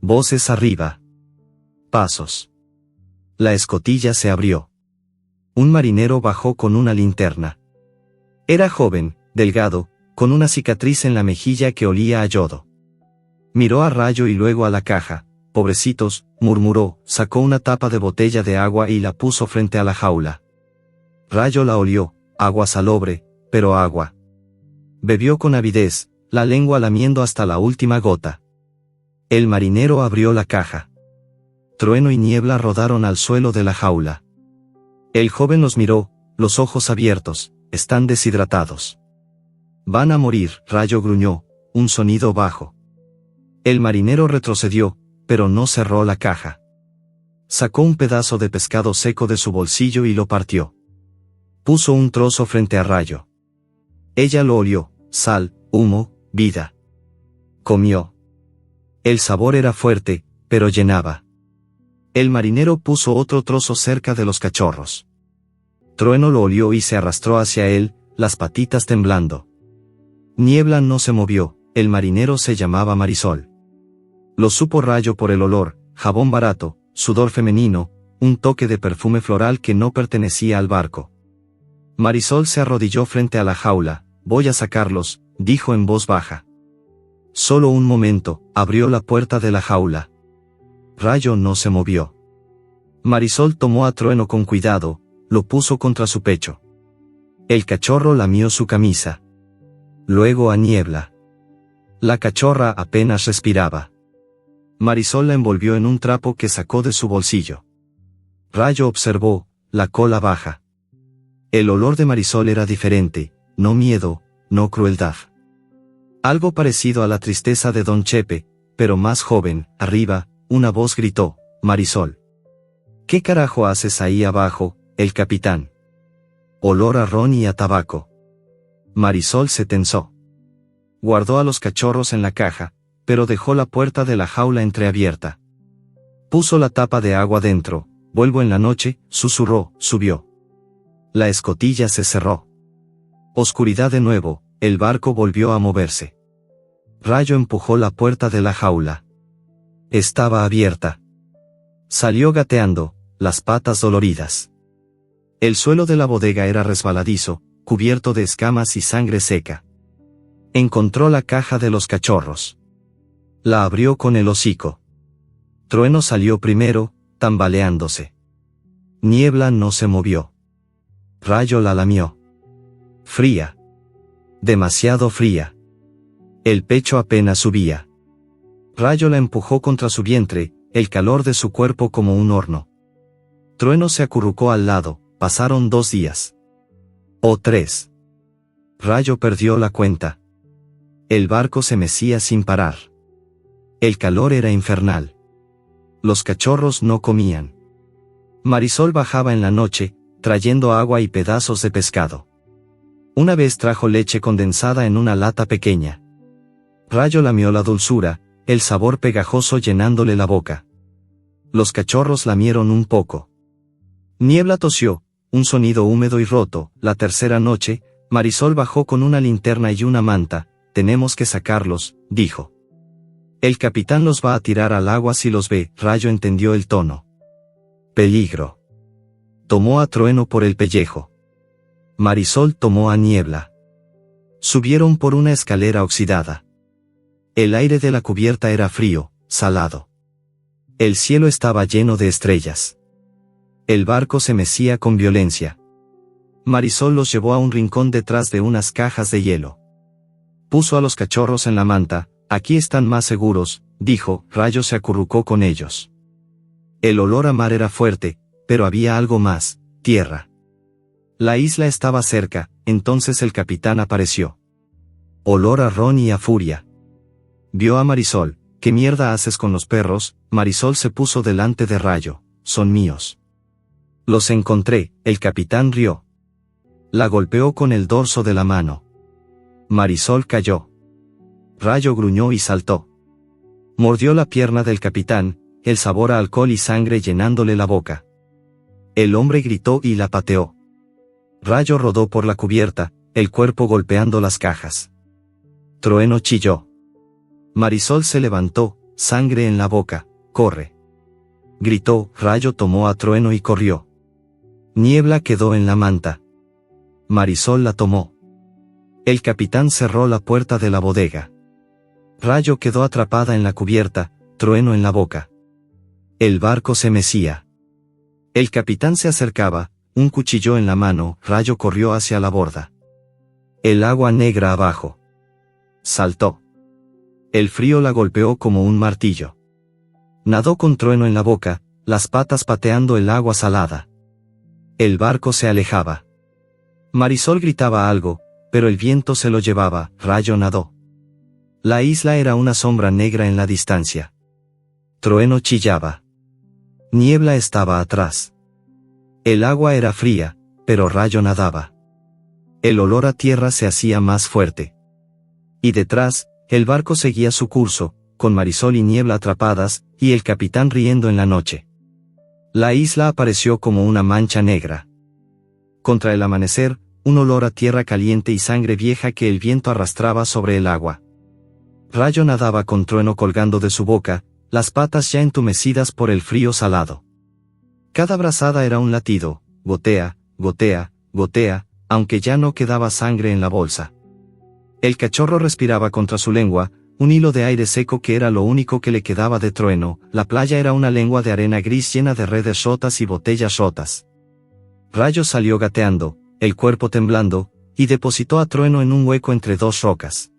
Voces arriba. Pasos. La escotilla se abrió. Un marinero bajó con una linterna. Era joven, delgado, con una cicatriz en la mejilla que olía a yodo. Miró a Rayo y luego a la caja. Pobrecitos, murmuró, sacó una tapa de botella de agua y la puso frente a la jaula. Rayo la olió, agua salobre, pero agua. Bebió con avidez, la lengua lamiendo hasta la última gota. El marinero abrió la caja. Trueno y Niebla rodaron al suelo de la jaula. El joven los miró, los ojos abiertos, están deshidratados. Van a morir, Rayo gruñó, un sonido bajo. El marinero retrocedió, pero no cerró la caja. Sacó un pedazo de pescado seco de su bolsillo y lo partió. Puso un trozo frente a Rayo. Ella lo olió, sal, humo, vida. Comió. El sabor era fuerte, pero llenaba. El marinero puso otro trozo cerca de los cachorros. Trueno lo olió y se arrastró hacia él, las patitas temblando. Niebla no se movió, el marinero se llamaba Marisol. Lo supo Rayo por el olor, jabón barato, sudor femenino, un toque de perfume floral que no pertenecía al barco. Marisol se arrodilló frente a la jaula. Voy a sacarlos, dijo en voz baja. Solo un momento, abrió la puerta de la jaula. Rayo no se movió. Marisol tomó a Trueno con cuidado, lo puso contra su pecho. El cachorro lamió su camisa. Luego a Niebla. La cachorra apenas respiraba. Marisol la envolvió en un trapo que sacó de su bolsillo. Rayo observó, la cola baja. El olor de Marisol era diferente, no miedo, no crueldad. Algo parecido a la tristeza de Don Chepe, pero más joven. Arriba, una voz gritó: Marisol. ¿Qué carajo haces ahí abajo, el capitán? Olor a ron y a tabaco. Marisol se tensó. Guardó a los cachorros en la caja, pero dejó la puerta de la jaula entreabierta. Puso la tapa de agua dentro. Vuelvo en la noche, susurró, subió. La escotilla se cerró. Oscuridad de nuevo, el barco volvió a moverse. Rayo empujó la puerta de la jaula. Estaba abierta. Salió gateando, las patas doloridas. El suelo de la bodega era resbaladizo, cubierto de escamas y sangre seca. Encontró la caja de los cachorros. La abrió con el hocico. Trueno salió primero, tambaleándose. Niebla no se movió. Rayo la lamió. Fría. Demasiado fría. El pecho apenas subía. Rayo la empujó contra su vientre, el calor de su cuerpo como un horno. Trueno se acurrucó al lado. Pasaron 2 días. O 3. Rayo perdió la cuenta. El barco se mecía sin parar. El calor era infernal. Los cachorros no comían. Marisol bajaba en la noche, trayendo agua y pedazos de pescado. Una vez trajo leche condensada en una lata pequeña. Rayo lamió la dulzura, el sabor pegajoso llenándole la boca. Los cachorros lamieron un poco. Niebla tosió, un sonido húmedo y roto. La tercera noche, Marisol bajó con una linterna y una manta. Tenemos que sacarlos, dijo. El capitán los va a tirar al agua si los ve. Rayo entendió el tono. Peligro. Tomó a Trueno por el pellejo. Marisol tomó a Niebla. Subieron por una escalera oxidada. El aire de la cubierta era frío, salado. El cielo estaba lleno de estrellas. El barco se mecía con violencia. Marisol los llevó a un rincón detrás de unas cajas de hielo. Puso a los cachorros en la manta. Aquí están más seguros, dijo. Rayo se acurrucó con ellos. El olor a mar era fuerte, pero había algo más: tierra. La isla estaba cerca. Entonces el capitán apareció. Olor a ron y a furia. Vio a Marisol. ¿Qué mierda haces con los perros? Marisol se puso delante de Rayo. Son míos. Los encontré. El capitán rió. La golpeó con el dorso de la mano. Marisol cayó. Rayo gruñó y saltó. Mordió la pierna del capitán, el sabor a alcohol y sangre llenándole la boca. El hombre gritó y la pateó. Rayo rodó por la cubierta, el cuerpo golpeando las cajas. Trueno chilló. Marisol se levantó, sangre en la boca. Corre. Gritó. Rayo tomó a Trueno y corrió. Niebla quedó en la manta. Marisol la tomó. El capitán cerró la puerta de la bodega. Rayo quedó atrapada en la cubierta, Trueno en la boca. El barco se mecía. El capitán se acercaba, un cuchillo en la mano. Rayo corrió hacia la borda. El agua negra abajo. Saltó. El frío la golpeó como un martillo. Nadó con Trueno en la boca, las patas pateando el agua salada. El barco se alejaba. Marisol gritaba algo, pero el viento se lo llevaba. Rayo nadó. La isla era una sombra negra en la distancia. Trueno chillaba. Niebla estaba atrás. El agua era fría, pero Rayo nadaba. El olor a tierra se hacía más fuerte. Y detrás, el barco seguía su curso, con Marisol y Niebla atrapadas, y el capitán riendo en la noche. La isla apareció como una mancha negra. Contra el amanecer, un olor a tierra caliente y sangre vieja que el viento arrastraba sobre el agua. Rayo nadaba con Trueno colgando de su boca, las patas ya entumecidas por el frío salado. Cada brazada era un latido, gotea, gotea, gotea, aunque ya no quedaba sangre en la bolsa. El cachorro respiraba contra su lengua, un hilo de aire seco que era lo único que le quedaba de Trueno. La playa era una lengua de arena gris llena de redes rotas y botellas rotas. Rayo salió gateando, el cuerpo temblando, y depositó a Trueno en un hueco entre 2 rocas.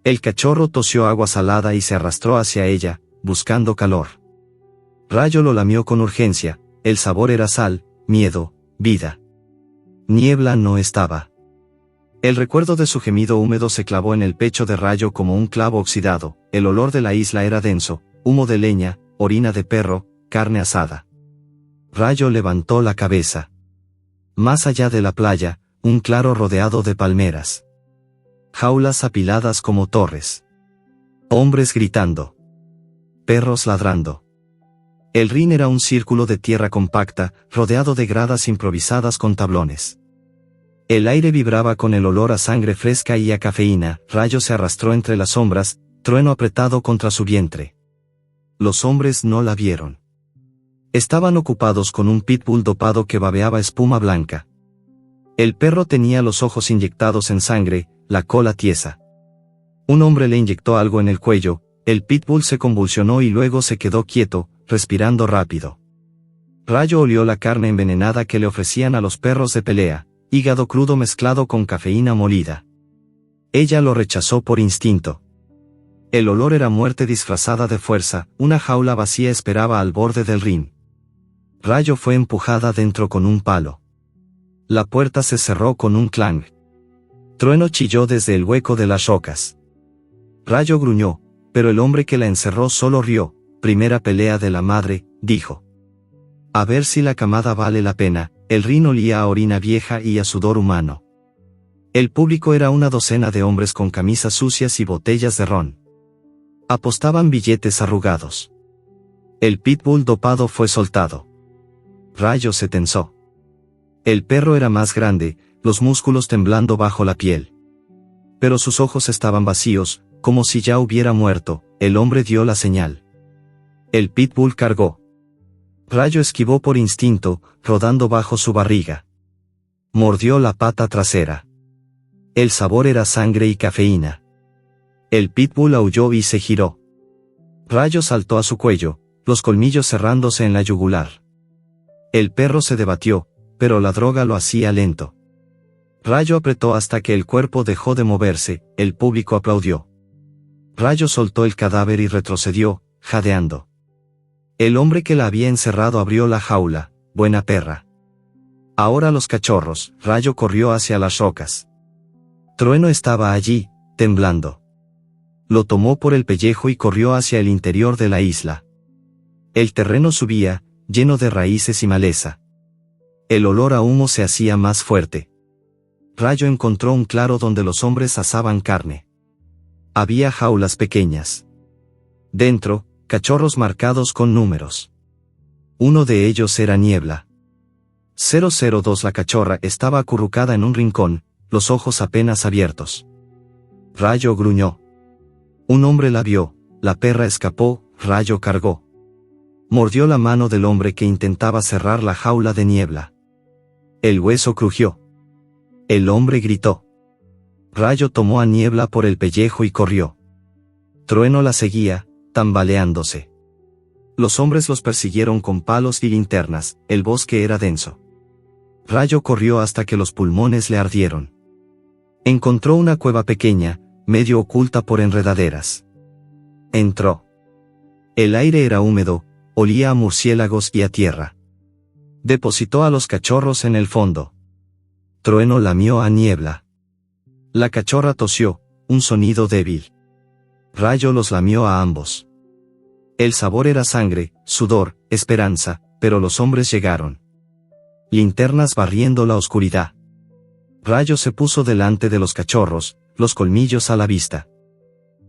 El cachorro tosió agua salada y se arrastró hacia ella, buscando calor. Rayo lo lamió con urgencia, el sabor era sal, miedo, vida. Niebla no estaba. El recuerdo de su gemido húmedo se clavó en el pecho de Rayo como un clavo oxidado. El olor de la isla era denso, humo de leña, orina de perro, carne asada. Rayo levantó la cabeza. Más allá de la playa, un claro rodeado de palmeras. Jaulas apiladas como torres. Hombres gritando. Perros ladrando. El Rin era un círculo de tierra compacta, rodeado de gradas improvisadas con tablones. El aire vibraba con el olor a sangre fresca y a cafeína. Rayo se arrastró entre las sombras, trueno apretado contra su vientre. Los hombres no la vieron. Estaban ocupados con un pitbull dopado que babeaba espuma blanca. El perro tenía los ojos inyectados en sangre, la cola tiesa. Un hombre le inyectó algo en el cuello, el pitbull se convulsionó y luego se quedó quieto, respirando rápido. Rayo olió la carne envenenada que le ofrecían a los perros de pelea, hígado crudo mezclado con cafeína molida. Ella lo rechazó por instinto. El olor era muerte disfrazada de fuerza, una jaula vacía esperaba al borde del Rin. Rayo fue empujada dentro con un palo. La puerta se cerró con un clang. Trueno chilló desde el hueco de las rocas. Rayo gruñó, pero el hombre que la encerró solo rió. Primera pelea de la madre, dijo. A ver si la camada vale la pena. El Rin olía a orina vieja y a sudor humano. El público era una docena de hombres con camisas sucias y botellas de ron. Apostaban billetes arrugados. El pitbull dopado fue soltado. Rayo se tensó. El perro era más grande, los músculos temblando bajo la piel. Pero sus ojos estaban vacíos, como si ya hubiera muerto. El hombre dio la señal. El pitbull cargó. Rayo esquivó por instinto, rodando bajo su barriga. Mordió la pata trasera. El sabor era sangre y cafeína. El pitbull aulló y se giró. Rayo saltó a su cuello, los colmillos cerrándose en la yugular. El perro se debatió, pero la droga lo hacía lento. Rayo apretó hasta que el cuerpo dejó de moverse, el público aplaudió. Rayo soltó el cadáver y retrocedió, jadeando. El hombre que la había encerrado abrió la jaula. Buena perra. Ahora los cachorros. Rayo corrió hacia las rocas. Trueno estaba allí, temblando. Lo tomó por el pellejo y corrió hacia el interior de la isla. El terreno subía, lleno de raíces y maleza. El olor a humo se hacía más fuerte. Rayo encontró un claro donde los hombres asaban carne. Había jaulas pequeñas. Dentro, cachorros marcados con números. Uno de ellos era Niebla. 002. La cachorra estaba acurrucada en un rincón, los ojos apenas abiertos. Rayo gruñó. Un hombre la vio, la perra escapó. Rayo cargó. Mordió la mano del hombre que intentaba cerrar la jaula de Niebla. El hueso crujió. El hombre gritó. Rayo tomó a Niebla por el pellejo y corrió. Trueno la seguía, tambaleándose. Los hombres los persiguieron con palos y linternas. El bosque era denso. Rayo corrió hasta que los pulmones le ardieron. Encontró una cueva pequeña, medio oculta por enredaderas. Entró. El aire era húmedo, olía a murciélagos y a tierra. Depositó a los cachorros en el fondo. Trueno lamió a Niebla. La cachorra tosió, un sonido débil. Rayo los lamió a ambos. El sabor era sangre, sudor, esperanza, pero los hombres llegaron. Linternas barriendo la oscuridad. Rayo se puso delante de los cachorros, los colmillos a la vista.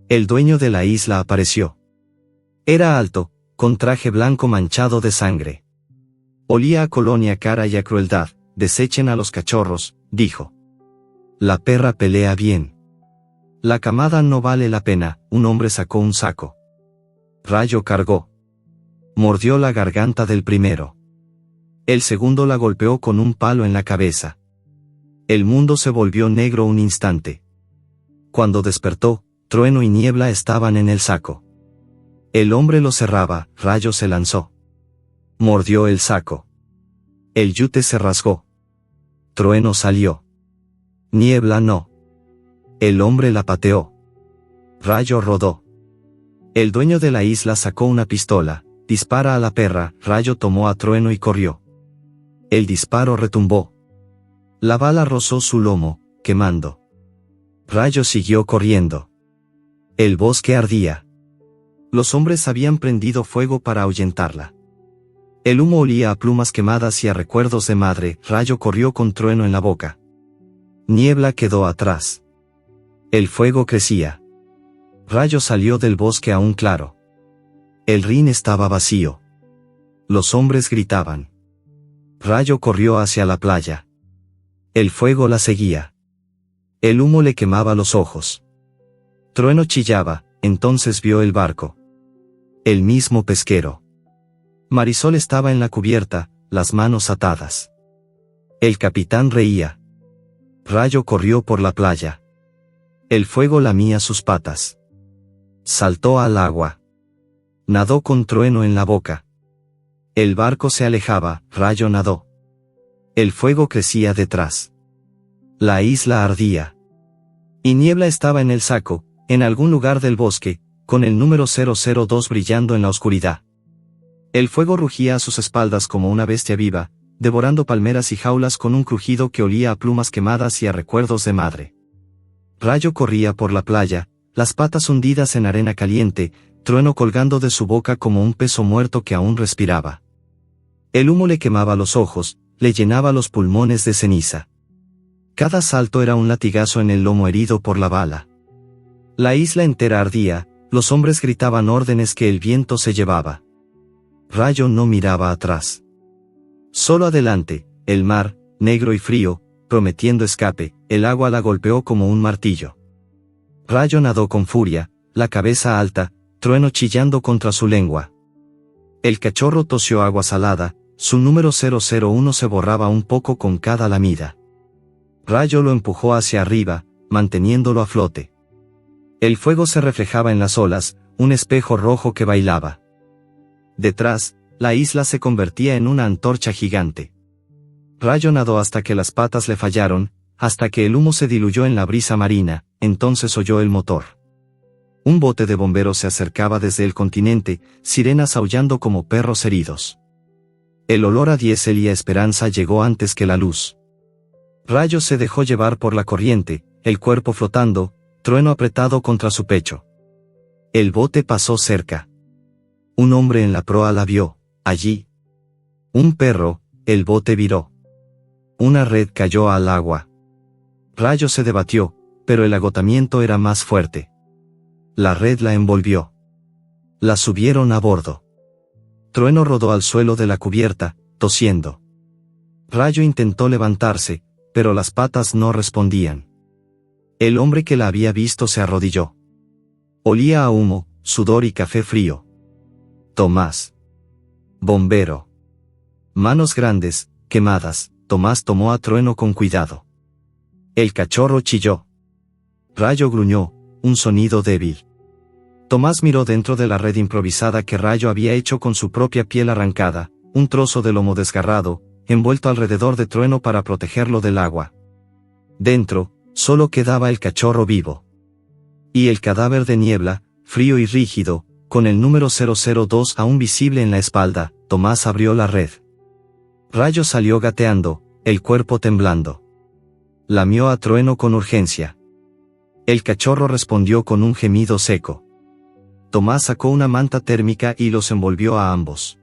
El dueño de la isla apareció. Era alto, con traje blanco manchado de sangre. Olía a colonia cara y a crueldad. Desechen a los cachorros, dijo. La perra pelea bien. La camada no vale la pena. Un hombre sacó un saco. Rayo cargó. Mordió la garganta del primero. El segundo la golpeó con un palo en la cabeza. El mundo se volvió negro un instante. Cuando despertó, Trueno y Niebla estaban en el saco. El hombre lo cerraba. Rayo se lanzó. Mordió el saco. El yute se rasgó. Trueno salió. Niebla no. El hombre la pateó. Rayo rodó. El dueño de la isla sacó una pistola. Dispara a la perra. Rayo tomó a Trueno y corrió. El disparo retumbó. La bala rozó su lomo, quemando. Rayo siguió corriendo. El bosque ardía. Los hombres habían prendido fuego para ahuyentarla. El humo olía a plumas quemadas y a recuerdos de madre. Rayo corrió con Trueno en la boca. Niebla quedó atrás. El fuego crecía. Rayo salió del bosque aún claro. El rin estaba vacío. Los hombres gritaban. Rayo corrió hacia la playa. El fuego la seguía. El humo le quemaba los ojos. Trueno chillaba, entonces vio el barco. El mismo pesquero. Marisol estaba en la cubierta, las manos atadas. El capitán reía. Rayo corrió por la playa. El fuego lamía sus patas. Saltó al agua. Nadó con Trueno en la boca. El barco se alejaba, Rayo nadó. El fuego crecía detrás. La isla ardía. Y Niebla estaba en el saco, en algún lugar del bosque, con el número 002 brillando en la oscuridad. El fuego rugía a sus espaldas como una bestia viva, devorando palmeras y jaulas con un crujido que olía a plumas quemadas y a recuerdos de madre. Rayo corría por la playa, las patas hundidas en arena caliente, Trueno colgando de su boca como un peso muerto que aún respiraba. El humo le quemaba los ojos, le llenaba los pulmones de ceniza. Cada salto era un latigazo en el lomo herido por la bala. La isla entera ardía, los hombres gritaban órdenes que el viento se llevaba. Rayo no miraba atrás. Solo adelante, el mar, negro y frío, prometiendo escape, el agua la golpeó como un martillo. Rayo nadó con furia, la cabeza alta, Trueno chillando contra su lengua. El cachorro tosió agua salada, su número 001 se borraba un poco con cada lamida. Rayo lo empujó hacia arriba, manteniéndolo a flote. El fuego se reflejaba en las olas, un espejo rojo que bailaba. Detrás, la isla se convertía en una antorcha gigante. Rayo nadó hasta que las patas le fallaron, hasta que el humo se diluyó en la brisa marina, entonces oyó el motor. Un bote de bomberos se acercaba desde el continente, sirenas aullando como perros heridos. El olor a diésel y a esperanza llegó antes que la luz. Rayo se dejó llevar por la corriente, el cuerpo flotando, Trueno apretado contra su pecho. El bote pasó cerca. Un hombre en la proa la vio, allí. Un perro, el bote viró. Una red cayó al agua. Rayo se debatió, pero el agotamiento era más fuerte. La red la envolvió. La subieron a bordo. Trueno rodó al suelo de la cubierta, tosiendo. Rayo intentó levantarse, pero las patas no respondían. El hombre que la había visto se arrodilló. Olía a humo, sudor y café frío. Tomás. Bombero. Manos grandes, quemadas, Tomás tomó a Trueno con cuidado. El cachorro chilló. Rayo gruñó, un sonido débil. Tomás miró dentro de la red improvisada que Rayo había hecho con su propia piel arrancada, un trozo de lomo desgarrado, envuelto alrededor de Trueno para protegerlo del agua. Dentro, solo quedaba el cachorro vivo. Y el cadáver de Niebla, frío y rígido, con el número 002 aún visible en la espalda. Tomás abrió la red. Rayo salió gateando, el cuerpo temblando. Lamió a Trueno con urgencia. El cachorro respondió con un gemido seco. Tomás sacó una manta térmica y los envolvió a ambos.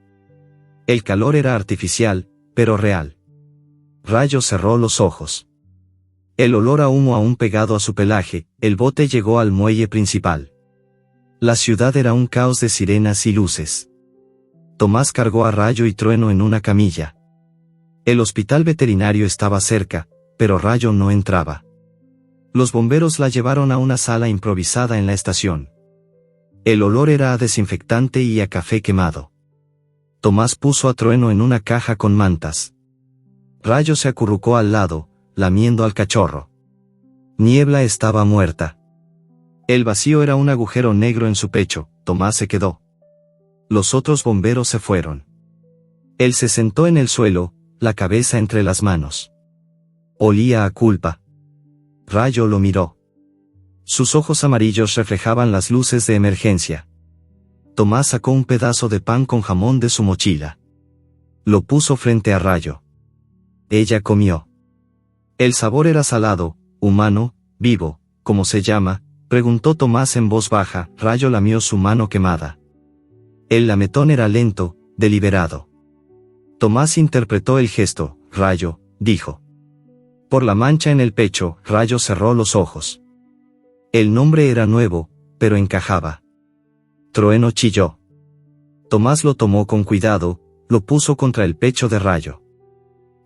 El calor era artificial, pero real. Rayo cerró los ojos. El olor a humo aún pegado a su pelaje, el bote llegó al muelle principal. La ciudad era un caos de sirenas y luces. Tomás cargó a Rayo y Trueno en una camilla. El hospital veterinario estaba cerca, pero Rayo no entraba. Los bomberos la llevaron a una sala improvisada en la estación. El olor era a desinfectante y a café quemado. Tomás puso a Trueno en una caja con mantas. Rayo se acurrucó al lado, lamiendo al cachorro. Niebla estaba muerta. El vacío era un agujero negro en su pecho. Tomás se quedó. Los otros bomberos se fueron. Él se sentó en el suelo, la cabeza entre las manos. Olía a culpa. Rayo lo miró. Sus ojos amarillos reflejaban las luces de emergencia. Tomás sacó un pedazo de pan con jamón de su mochila. Lo puso frente a Rayo. Ella comió. El sabor era salado, humano, vivo, ¿cómo se llama?, preguntó Tomás en voz baja. Rayo lamió su mano quemada. El lametón era lento, deliberado. Tomás interpretó el gesto. Rayo, dijo. Por la mancha en el pecho, Rayo cerró los ojos. El nombre era nuevo, pero encajaba. Trueno chilló. Tomás lo tomó con cuidado, lo puso contra el pecho de Rayo.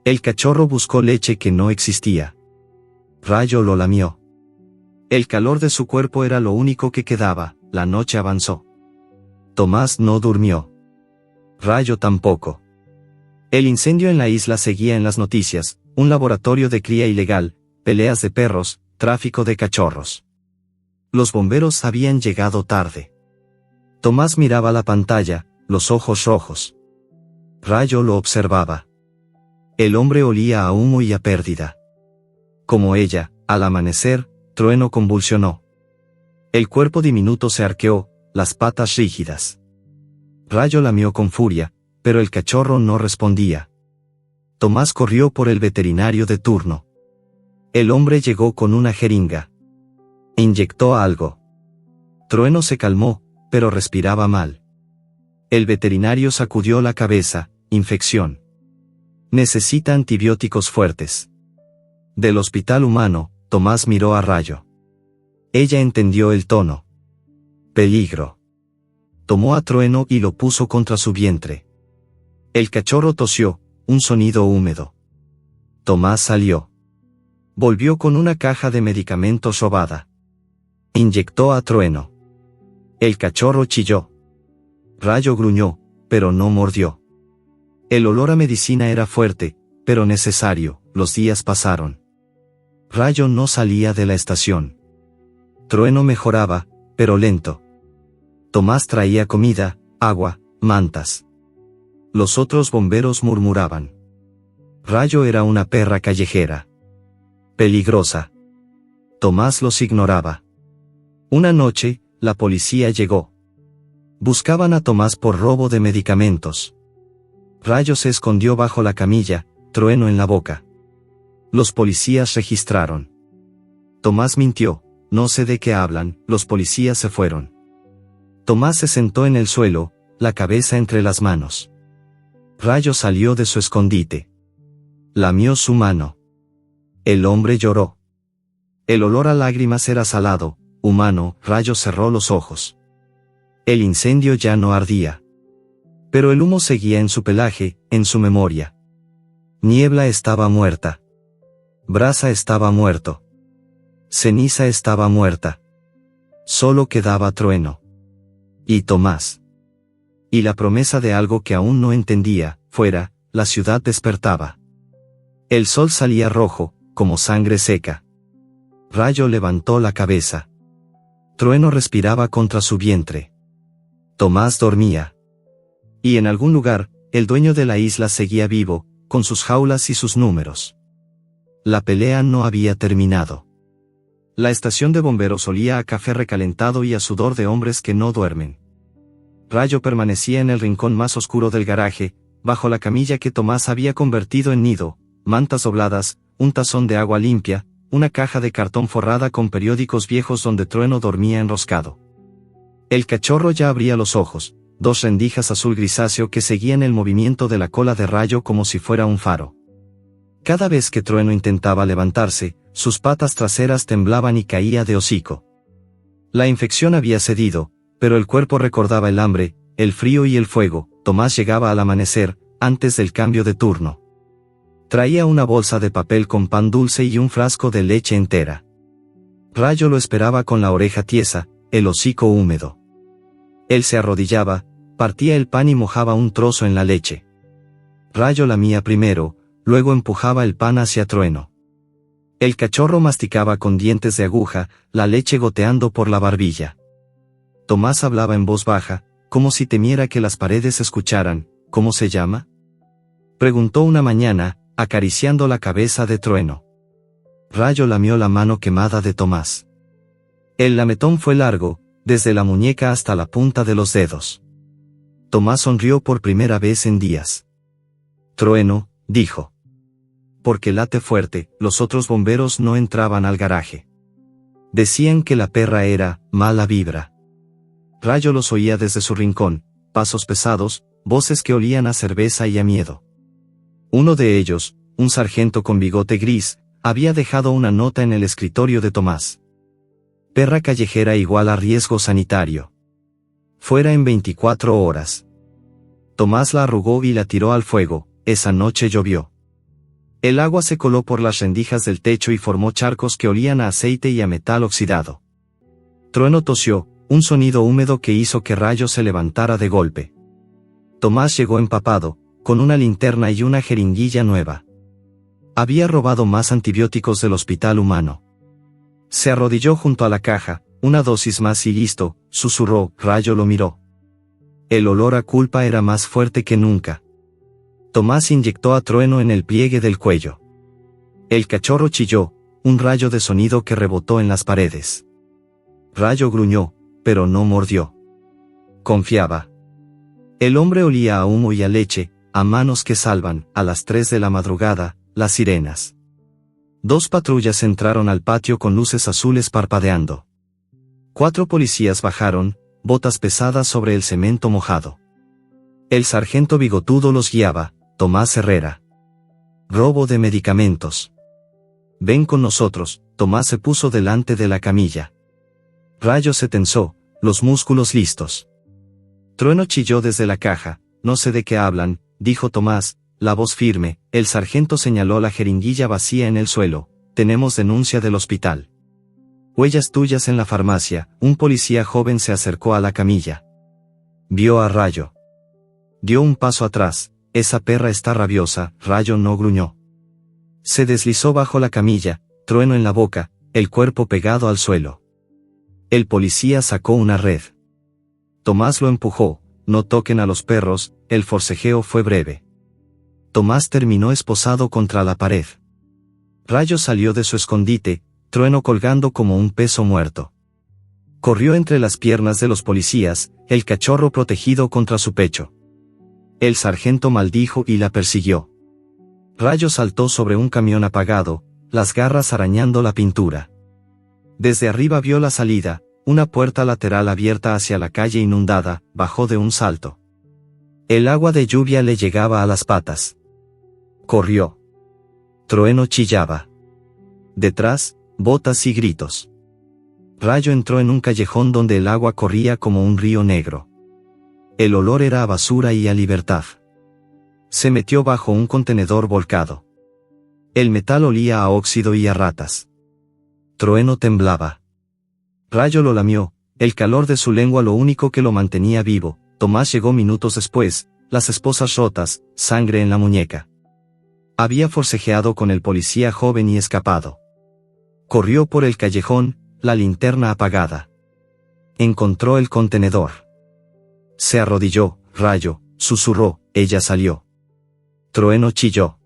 El cachorro buscó leche que no existía. Rayo lo lamió. El calor de su cuerpo era lo único que quedaba. La noche avanzó. Tomás no durmió. Rayo tampoco. El incendio en la isla seguía en las noticias, un laboratorio de cría ilegal, peleas de perros, tráfico de cachorros. Los bomberos habían llegado tarde. Tomás miraba la pantalla, los ojos rojos. Rayo lo observaba. El hombre olía a humo y a pérdida. Como ella, al amanecer, Trueno convulsionó. El cuerpo diminuto se arqueó, las patas rígidas. Rayo lamió con furia, pero el cachorro no respondía. Tomás corrió por el veterinario de turno. El hombre llegó con una jeringa. Inyectó algo. Trueno se calmó, pero respiraba mal. El veterinario sacudió la cabeza. Infección. Necesita antibióticos fuertes. Del hospital humano, Tomás miró a Rayo. Ella entendió el tono. Peligro. Tomó a Trueno y lo puso contra su vientre. El cachorro tosió, un sonido húmedo. Tomás salió. Volvió con una caja de medicamentos robada. Inyectó a Trueno. El cachorro chilló. Rayo gruñó, pero no mordió. El olor a medicina era fuerte, pero necesario. Los días pasaron. Rayo no salía de la estación. Trueno mejoraba, pero lento. Tomás traía comida, agua, mantas. Los otros bomberos murmuraban. Rayo era una perra callejera. Peligrosa. Tomás los ignoraba. Una noche, la policía llegó. Buscaban a Tomás por robo de medicamentos. Rayo se escondió bajo la camilla, Trueno en la boca. Los policías registraron. Tomás mintió, no sé de qué hablan. Los policías se fueron. Tomás se sentó en el suelo, la cabeza entre las manos. Rayo salió de su escondite. Lamió su mano. El hombre lloró. El olor a lágrimas era salado, humano. Rayo cerró los ojos. El incendio ya no ardía. Pero el humo seguía en su pelaje, en su memoria. Niebla estaba muerta. Brasa estaba muerto. Ceniza estaba muerta. Solo quedaba Trueno. Y Tomás. Y la promesa de algo que aún no entendía. Fuera, la ciudad despertaba. El sol salía rojo, como sangre seca. Rayo levantó la cabeza. Trueno respiraba contra su vientre. Tomás dormía. Y en algún lugar, el dueño de la isla seguía vivo, con sus jaulas y sus números. La pelea no había terminado. La estación de bomberos olía a café recalentado y a sudor de hombres que no duermen. Rayo permanecía en el rincón más oscuro del garaje, bajo la camilla que Tomás había convertido en nido, mantas dobladas, un tazón de agua limpia, una caja de cartón forrada con periódicos viejos donde Trueno dormía enroscado. El cachorro ya abría los ojos, dos rendijas azul grisáceo que seguían el movimiento de la cola de Rayo como si fuera un faro. Cada vez que Trueno intentaba levantarse, sus patas traseras temblaban y caía de hocico. La infección había cedido, pero el cuerpo recordaba el hambre, el frío y el fuego. Tomás llegaba al amanecer, antes del cambio de turno. Traía una bolsa de papel con pan dulce y un frasco de leche entera. Rayo lo esperaba con la oreja tiesa, el hocico húmedo. Él se arrodillaba, partía el pan y mojaba un trozo en la leche. Rayo lamía primero, luego empujaba el pan hacia Trueno. El cachorro masticaba con dientes de aguja, la leche goteando por la barbilla. Tomás hablaba en voz baja, como si temiera que las paredes escucharan. ¿Cómo se llama?, preguntó una mañana, acariciando la cabeza de Trueno. Rayo lamió la mano quemada de Tomás. El lametón fue largo, desde la muñeca hasta la punta de los dedos. Tomás sonrió por primera vez en días. Trueno, dijo. porque late fuerte, los otros bomberos no entraban al garaje. Decían que la perra era mala vibra. Rayo los oía desde su rincón, pasos pesados, voces que olían a cerveza y a miedo. Uno de ellos, un sargento con bigote gris, había dejado una nota en el escritorio de Tomás. Perra callejera igual a riesgo sanitario. Fuera en 24 horas. Tomás la arrugó y la tiró al fuego. Esa noche llovió. El agua se coló por las rendijas del techo y formó charcos que olían a aceite y a metal oxidado. Trueno tosió, un sonido húmedo que hizo que Rayo se levantara de golpe. Tomás llegó empapado, con una linterna y una jeringuilla nueva. Había robado más antibióticos del hospital humano. Se arrodilló junto a la caja, una dosis más y listo, susurró. Rayo lo miró. El olor a culpa era más fuerte que nunca. Tomás inyectó a Trueno en el pliegue del cuello. El cachorro chilló, un rayo de sonido que rebotó en las paredes. Rayo gruñó, pero no mordió. Confiaba. El hombre olía a humo y a leche, a manos que salvan. A las 3 de la madrugada, las sirenas. 2 patrullas entraron al patio con luces azules parpadeando. 4 policías bajaron, botas pesadas sobre el cemento mojado. El sargento bigotudo los guiaba. Tomás Herrera. Robo de medicamentos. Ven con nosotros. Tomás se puso delante de la camilla. Rayo se tensó, los músculos listos. Trueno chilló desde la caja. No sé de qué hablan, dijo Tomás, la voz firme. El sargento señaló la jeringuilla vacía en el suelo. Tenemos denuncia del hospital. Huellas tuyas en la farmacia. Un policía joven se acercó a la camilla. Vio a Rayo. Dio un paso atrás. Esa perra está rabiosa. Rayo no gruñó. Se deslizó bajo la camilla, trueno en la boca, el cuerpo pegado al suelo. El policía sacó una red. Tomás lo empujó. No toquen a los perros. El forcejeo fue breve. Tomás terminó esposado contra la pared. Rayo salió de su escondite, Trueno colgando como un peso muerto. Corrió entre las piernas de los policías, el cachorro protegido contra su pecho. El sargento maldijo y la persiguió. Rayo saltó sobre un camión apagado, las garras arañando la pintura. Desde arriba vio la salida, una puerta lateral abierta hacia la calle inundada. Bajó de un salto. El agua de lluvia le llegaba a las patas. Corrió. Trueno chillaba. Detrás, botas y gritos. Rayo entró en un callejón donde el agua corría como un río negro. El olor era a basura y a libertad. Se metió bajo un contenedor volcado. El metal olía a óxido y a ratas. Trueno temblaba. Rayo lo lamió, el calor de su lengua lo único que lo mantenía vivo. Tomás llegó minutos después, las esposas rotas, sangre en la muñeca. Había forcejeado con el policía joven y escapado. Corrió por el callejón, la linterna apagada. Encontró el contenedor. Se arrodilló. Rayo, susurró. Ella salió. Trueno chilló.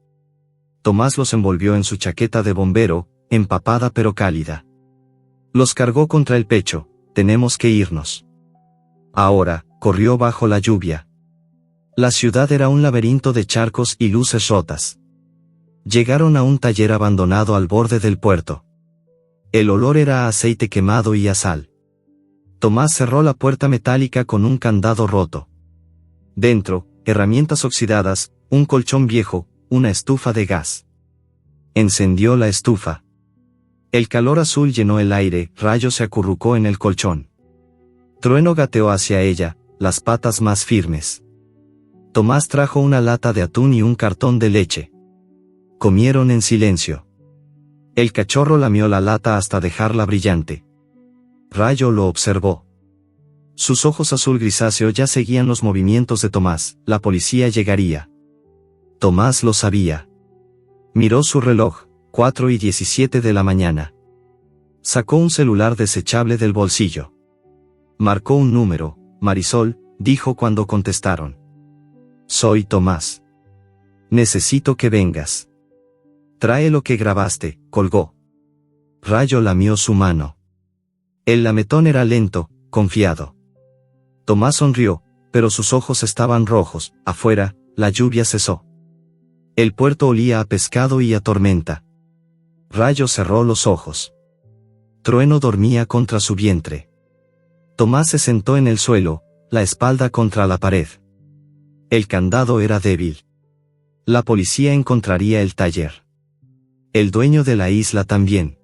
Tomás los envolvió en su chaqueta de bombero, empapada pero cálida. Los cargó contra el pecho. Tenemos que irnos. Ahora, corrió bajo la lluvia. La ciudad era un laberinto de charcos y luces rotas. Llegaron a un taller abandonado al borde del puerto. El olor era a aceite quemado y a sal. Tomás cerró la puerta metálica con un candado roto. Dentro, herramientas oxidadas, un colchón viejo, una estufa de gas. Encendió la estufa. El calor azul llenó el aire. Rayo se acurrucó en el colchón. Trueno gateó hacia ella, las patas más firmes. Tomás trajo una lata de atún y un cartón de leche. Comieron en silencio. El cachorro lamió la lata hasta dejarla brillante. Rayo lo observó. Sus ojos azul grisáceo ya seguían los movimientos de Tomás. La policía llegaría. Tomás lo sabía. Miró su reloj, 4:17 de la mañana. Sacó un celular desechable del bolsillo. Marcó un número. Marisol, dijo cuando contestaron. Soy Tomás. Necesito que vengas. Trae lo que grabaste. Colgó. Rayo lamió su mano. El lametón era lento, confiado. Tomás sonrió, pero sus ojos estaban rojos. Afuera, la lluvia cesó. El puerto olía a pescado y a tormenta. Rayo cerró los ojos. Trueno dormía contra su vientre. Tomás se sentó en el suelo, la espalda contra la pared. El candado era débil. La policía encontraría el taller. El dueño de la isla también.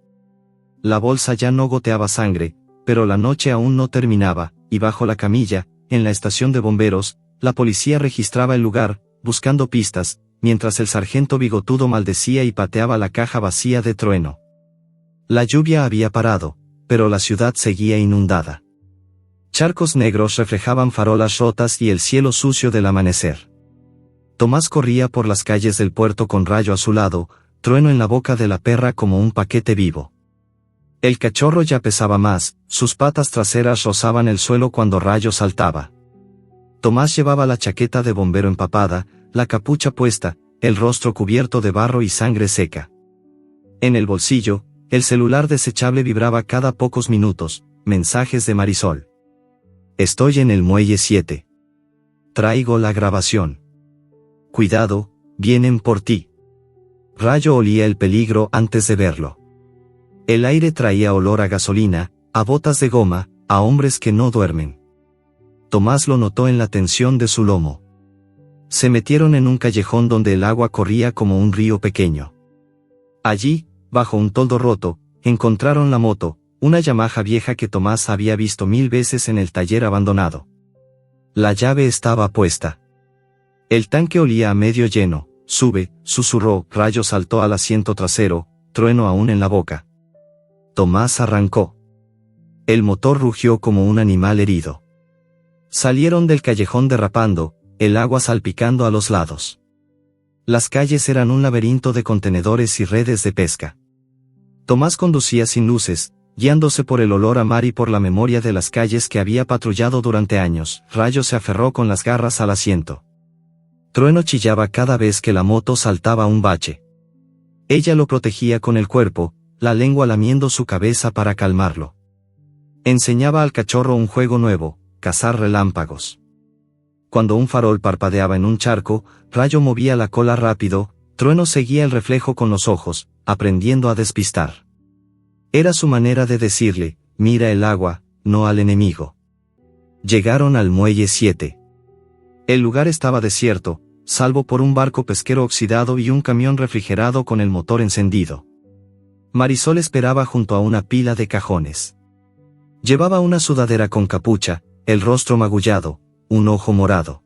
La bolsa ya no goteaba sangre, pero la noche aún no terminaba, y bajo la camilla, en la estación de bomberos, la policía registraba el lugar, buscando pistas, mientras el sargento bigotudo maldecía y pateaba la caja vacía de Trueno. La lluvia había parado, pero la ciudad seguía inundada. Charcos negros reflejaban farolas rotas y el cielo sucio del amanecer. Tomás corría por las calles del puerto con Rayo a su lado, Trueno en la boca de la perra como un paquete vivo. El cachorro ya pesaba más, sus patas traseras rozaban el suelo cuando Rayo saltaba. Tomás llevaba la chaqueta de bombero empapada, la capucha puesta, el rostro cubierto de barro y sangre seca. En el bolsillo, el celular desechable vibraba cada pocos minutos, mensajes de Marisol. Estoy en el muelle 7. Traigo la grabación. Cuidado, vienen por ti. Rayo olía el peligro antes de verlo. El aire traía olor a gasolina, a botas de goma, a hombres que no duermen. Tomás lo notó en la tensión de su lomo. Se metieron en un callejón donde el agua corría como un río pequeño. Allí, bajo un toldo roto, encontraron la moto, una Yamaha vieja que Tomás había visto 1000 veces en el taller abandonado. La llave estaba puesta. El tanque olía a medio lleno. Sube, susurró. Rayo saltó al asiento trasero, Trueno aún en la boca. Tomás arrancó. El motor rugió como un animal herido. Salieron del callejón derrapando, el agua salpicando a los lados. Las calles eran un laberinto de contenedores y redes de pesca. Tomás conducía sin luces, guiándose por el olor a mar y por la memoria de las calles que había patrullado durante años. Rayo se aferró con las garras al asiento. Trueno chillaba cada vez que la moto saltaba un bache. Ella lo protegía con el cuerpo, la lengua lamiendo su cabeza para calmarlo. Enseñaba al cachorro un juego nuevo, cazar relámpagos. Cuando un farol parpadeaba en un charco, Rayo movía la cola rápido, Trueno seguía el reflejo con los ojos, aprendiendo a despistar. Era su manera de decirle, mira el agua, no al enemigo. Llegaron al muelle 7. El lugar estaba desierto, salvo por un barco pesquero oxidado y un camión refrigerado con el motor encendido. Marisol esperaba junto a una pila de cajones. Llevaba una sudadera con capucha, el rostro magullado, un ojo morado.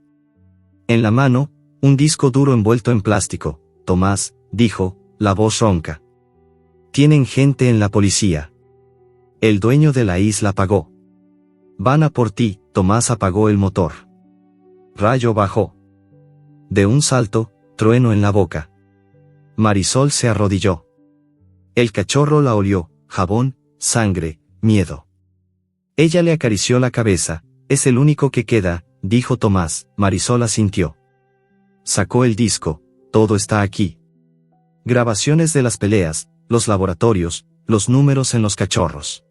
En la mano, un disco duro envuelto en plástico. Tomás, dijo, la voz ronca. Tienen gente en la policía. El dueño de la isla pagó. Van a por ti. Tomás apagó el motor. Rayo bajó. De un salto, Trueno en la boca. Marisol se arrodilló. El cachorro la olió, jabón, sangre, miedo. Ella le acarició la cabeza. Es el único que queda, dijo Tomás. Marisol asintió. Sacó el disco, todo está aquí. Grabaciones de las peleas, los laboratorios, los números en los cachorros.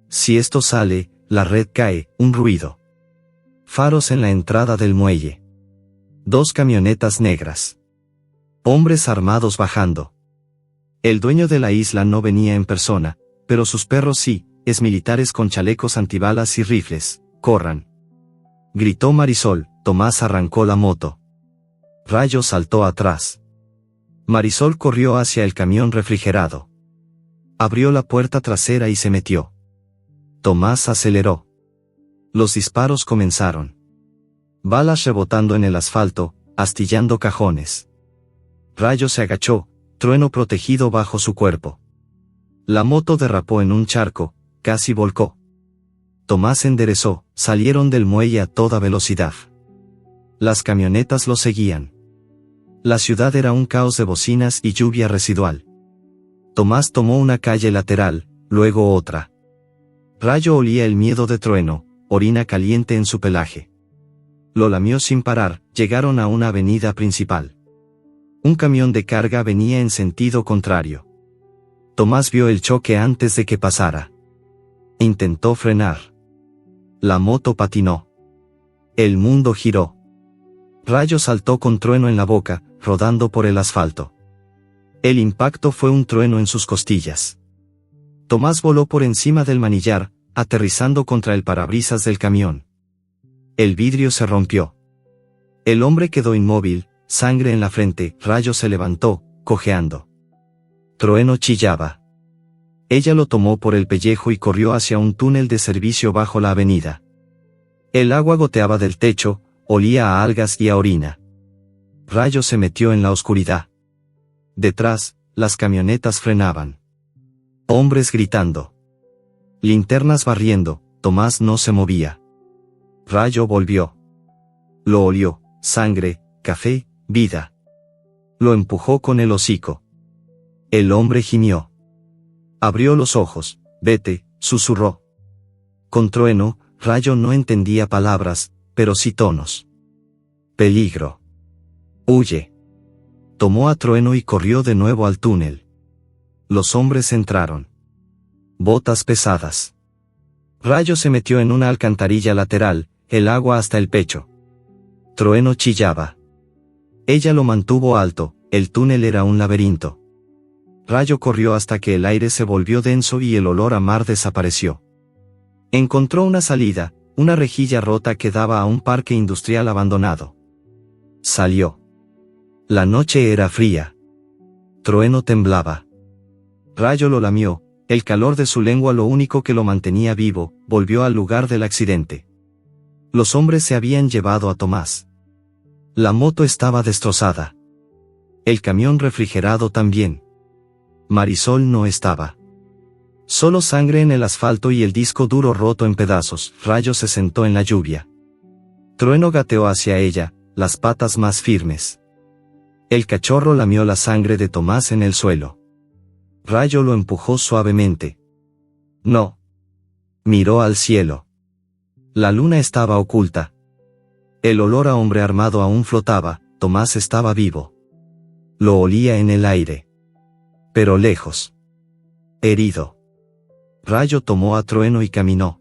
Si esto sale, la red cae. Un ruido. Faros en la entrada del muelle. 2 camionetas negras. Hombres armados bajando. El dueño de la isla no venía en persona, pero sus perros sí, militares con chalecos antibalas y rifles. Corran. Gritó Marisol. Tomás arrancó la moto. Rayo saltó atrás. Marisol corrió hacia el camión refrigerado. Abrió la puerta trasera y se metió. Tomás aceleró. Los disparos comenzaron. Balas rebotando en el asfalto, astillando cajones. Rayo se agachó, Trueno protegido bajo su cuerpo. La moto derrapó en un charco, casi volcó. Tomás enderezó, salieron del muelle a toda velocidad. Las camionetas lo seguían. La ciudad era un caos de bocinas y lluvia residual. Tomás tomó una calle lateral, luego otra. Rayo olía el miedo de Trueno, orina caliente en su pelaje. Lo lamió sin parar. Llegaron a una avenida principal. Un camión de carga venía en sentido contrario. Tomás vio el choque antes de que pasara. Intentó frenar. La moto patinó. El mundo giró. Rayo saltó con Trueno en la boca. rodando por el asfalto. El impacto fue un trueno en sus costillas. Tomás voló por encima del manillar, aterrizando contra el parabrisas del camión. El vidrio se rompió. El hombre quedó inmóvil, sangre en la frente. Rayo se levantó, cojeando. Trueno chillaba. Ella lo tomó por el pellejo y corrió hacia un túnel de servicio bajo la avenida. El agua goteaba del techo, olía a algas y a orina. Rayo se metió en la oscuridad. Detrás, las camionetas frenaban. Hombres gritando. Linternas barriendo. Tomás no se movía. Rayo volvió. Lo olió, sangre, café, vida. Lo empujó con el hocico. El hombre gimió. Abrió los ojos. Vete, susurró. Con trueno, Rayo no entendía palabras, pero sí tonos. Peligro. Huye. Tomó a Trueno y corrió de nuevo al túnel. Los hombres entraron. Botas pesadas. Rayo se metió en una alcantarilla lateral, el agua hasta el pecho. Trueno chillaba. Ella lo mantuvo alto, el túnel era un laberinto. Rayo corrió hasta que el aire se volvió denso y el olor a mar desapareció. Encontró una salida, una rejilla rota que daba a un parque industrial abandonado. Salió. La noche era fría. Trueno temblaba. Rayo lo lamió, el calor de su lengua lo único que lo mantenía vivo. Volvió al lugar del accidente. Los hombres se habían llevado a Tomás. La moto estaba destrozada. El camión refrigerado también. Marisol no estaba. Solo sangre en el asfalto y el disco duro roto en pedazos. Rayo se sentó en la lluvia. Trueno gateó hacia ella, las patas más firmes. El cachorro lamió la sangre de Tomás en el suelo. Rayo lo empujó suavemente. No. Miró al cielo. La luna estaba oculta. El olor a hombre armado aún flotaba. Tomás estaba vivo. Lo olía en el aire. Pero lejos. Herido. Rayo tomó a Trueno y caminó.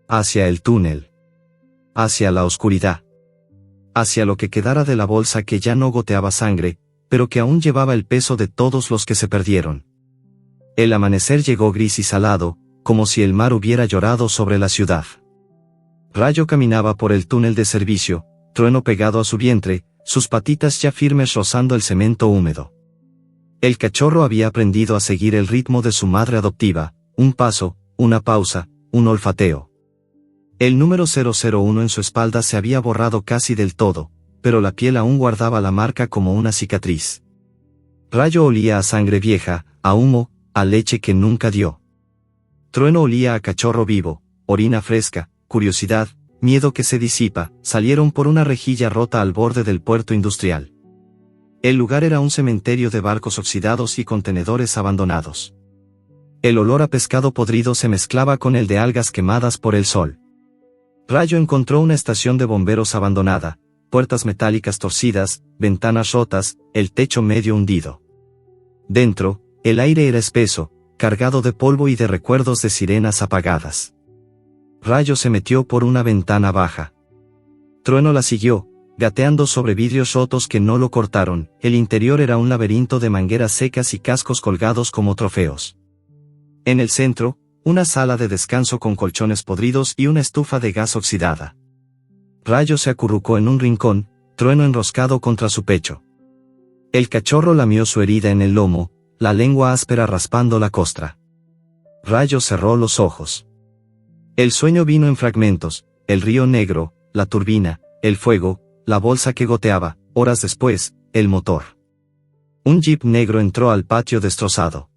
Hacia el túnel. Hacia la oscuridad. Hacia lo que quedara de la bolsa que ya no goteaba sangre, pero que aún llevaba el peso de todos los que se perdieron. El amanecer llegó gris y salado, como si el mar hubiera llorado sobre la ciudad. Rayo caminaba por el túnel de servicio, Trueno pegado a su vientre, sus patitas ya firmes rozando el cemento húmedo. El cachorro había aprendido a seguir el ritmo de su madre adoptiva, un paso, una pausa, un olfateo. El número 001 en su espalda se había borrado casi del todo, pero la piel aún guardaba la marca como una cicatriz. Rayo olía a sangre vieja, a humo, a leche que nunca dio. Trueno olía a cachorro vivo, orina fresca, curiosidad, miedo que se disipa. Salieron por una rejilla rota al borde del puerto industrial. El lugar era un cementerio de barcos oxidados y contenedores abandonados. El olor a pescado podrido se mezclaba con el de algas quemadas por el sol. Rayo encontró una estación de bomberos abandonada, puertas metálicas torcidas, ventanas rotas, el techo medio hundido. Dentro, el aire era espeso, cargado de polvo y de recuerdos de sirenas apagadas. Rayo se metió por una ventana baja. Trueno la siguió, gateando sobre vidrios rotos que no lo cortaron. El interior era un laberinto de mangueras secas y cascos colgados como trofeos. En el centro, una sala de descanso con colchones podridos y una estufa de gas oxidada. Rayo se acurrucó en un rincón, Trueno enroscado contra su pecho. El cachorro lamió su herida en el lomo, la lengua áspera raspando la costra. Rayo cerró los ojos. El sueño vino en fragmentos, el río negro, la turbina, el fuego, la bolsa que goteaba. Horas después, el motor. Un jeep negro entró al patio destrozado.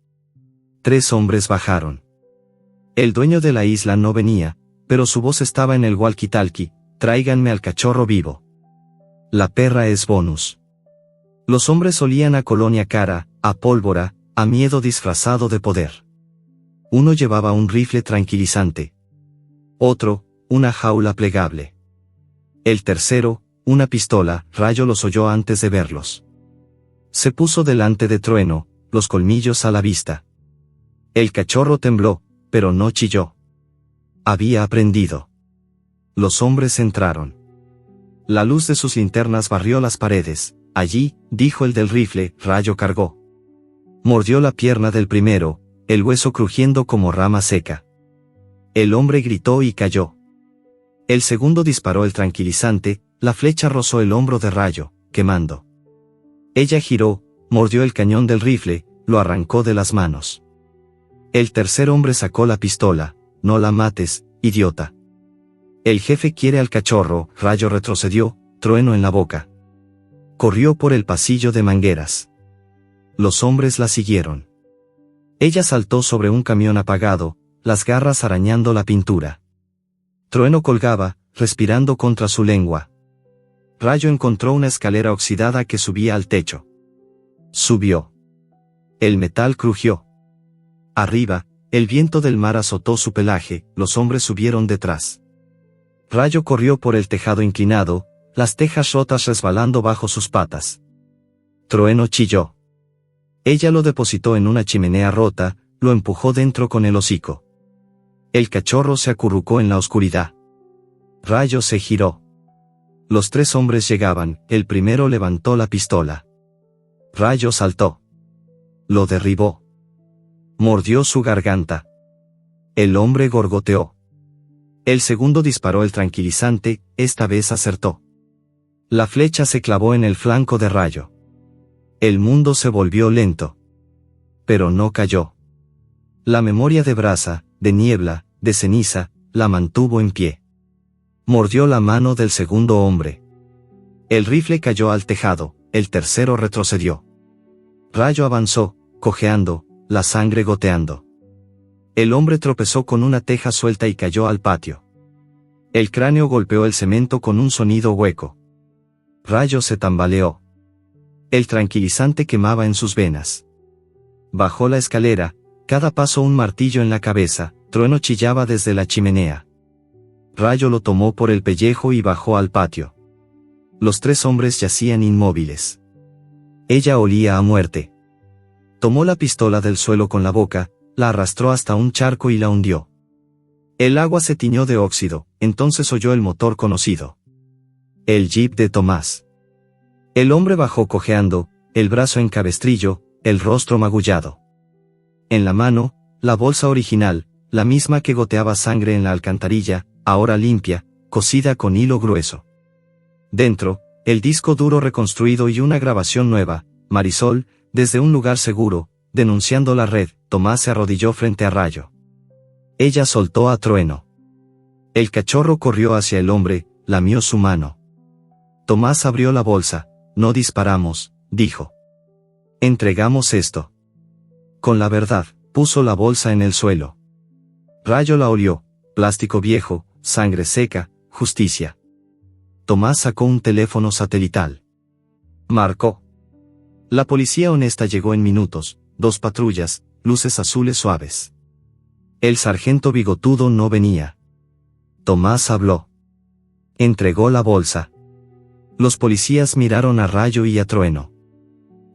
3 hombres bajaron. El dueño de la isla no venía, pero su voz estaba en el walkie-talkie: tráiganme al cachorro vivo. La perra es bonus. Los hombres olían a colonia cara, a pólvora, a miedo disfrazado de poder. Uno llevaba un rifle tranquilizante. Otro, una jaula plegable. El tercero, una pistola. Rayo los oyó antes de verlos. Se puso delante de Trueno, los colmillos a la vista. El cachorro tembló, pero no chilló. Había aprendido. Los hombres entraron. La luz de sus linternas barrió las paredes, Allí, dijo el del rifle, Rayo cargó. Mordió la pierna del primero, el hueso crujiendo como rama seca. El hombre gritó y cayó. El segundo disparó el tranquilizante, la flecha rozó el hombro de Rayo, quemando. Ella giró, mordió el cañón del rifle, lo arrancó de las manos. El tercer hombre sacó la pistola. No la mates, idiota. El jefe quiere al cachorro. Rayo retrocedió, trueno en la boca. Corrió por el pasillo de mangueras. Los hombres la siguieron. Ella saltó sobre un camión apagado, las garras arañando la pintura. Trueno colgaba, respirando contra su lengua. Rayo encontró una escalera oxidada que subía al techo. Subió. El metal crujió. Arriba, el viento del mar azotó su pelaje, los hombres subieron detrás. Rayo corrió por el tejado inclinado, las tejas rotas resbalando bajo sus patas. Trueno chilló. Ella lo depositó en una chimenea rota, lo empujó dentro con el hocico. El cachorro se acurrucó en la oscuridad. Rayo se giró. Los tres hombres llegaban, el primero levantó la pistola. Rayo saltó. Lo derribó. Mordió su garganta. El hombre gorgoteó. El segundo disparó el tranquilizante, esta vez acertó. La flecha se clavó en el flanco de Rayo. El mundo se volvió lento. Pero no cayó. La memoria de brasa, de niebla, de ceniza, la mantuvo en pie. Mordió la mano del segundo hombre. El rifle cayó al tejado, el tercero retrocedió. Rayo avanzó, cojeando, la sangre goteando. El hombre tropezó con una teja suelta y cayó al patio. El cráneo golpeó el cemento con un sonido hueco. Rayo se tambaleó. El tranquilizante quemaba en sus venas. Bajó la escalera, cada paso un martillo en la cabeza, Trueno chillaba desde la chimenea. Rayo lo tomó por el pellejo y bajó al patio. Los tres hombres yacían inmóviles. Ella olía a muerte. Tomó la pistola del suelo con la boca, la arrastró hasta un charco y la hundió. El agua se tiñó de óxido, entonces oyó el motor conocido. El jeep de Tomás. El hombre bajó cojeando, el brazo en cabestrillo, el rostro magullado. En la mano, la bolsa original, la misma que goteaba sangre en la alcantarilla, ahora limpia, cosida con hilo grueso. Dentro, el disco duro reconstruido y una grabación nueva, Marisol, desde un lugar seguro, denunciando la red. Tomás se arrodilló frente a Rayo. Ella soltó a Trueno. El cachorro corrió hacia el hombre, lamió su mano. Tomás abrió la bolsa. No disparamos, dijo. Entregamos esto. Con la verdad, puso la bolsa en el suelo. Rayo la olió, plástico viejo, sangre seca, justicia. Tomás sacó un teléfono satelital. Marcó. La policía honesta llegó en minutos, 2 patrullas, luces azules suaves. El sargento bigotudo no venía. Tomás habló. Entregó la bolsa. Los policías miraron a Rayo y a Trueno.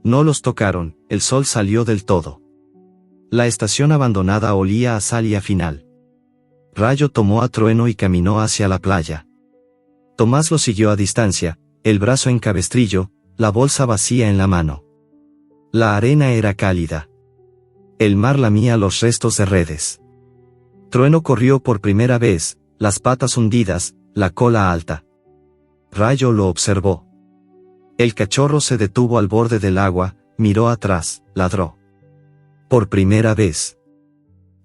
No los tocaron, el sol salió del todo. La estación abandonada olía a salida final. Rayo tomó a Trueno y caminó hacia la playa. Tomás lo siguió a distancia, el brazo en cabestrillo, la bolsa vacía en la mano. La arena era cálida. El mar lamía los restos de redes. Trueno corrió por primera vez, las patas hundidas, la cola alta. Rayo lo observó. El cachorro se detuvo al borde del agua, miró atrás, ladró. Por primera vez.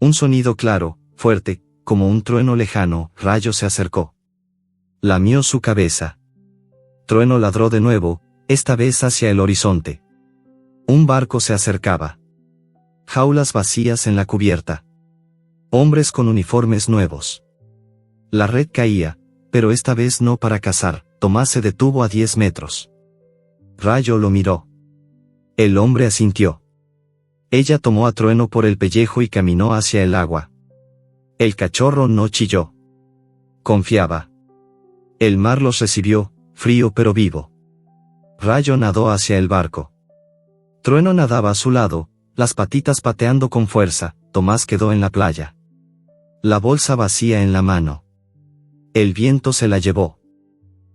Un sonido claro, fuerte, como un trueno lejano. Rayo se acercó. Lamió su cabeza. Trueno ladró de nuevo, esta vez hacia el horizonte. Un barco se acercaba. Jaulas vacías en la cubierta. Hombres con uniformes nuevos. La red caía, pero esta vez no para cazar. Tomás se detuvo a 10 metros. Rayo lo miró. El hombre asintió. Ella tomó a Trueno por el pellejo y caminó hacia el agua. El cachorro no chilló. Confiaba. El mar los recibió, frío pero vivo. Rayo nadó hacia el barco. Trueno nadaba a su lado, las patitas pateando con fuerza. Tomás quedó en la playa. La bolsa vacía en la mano. El viento se la llevó.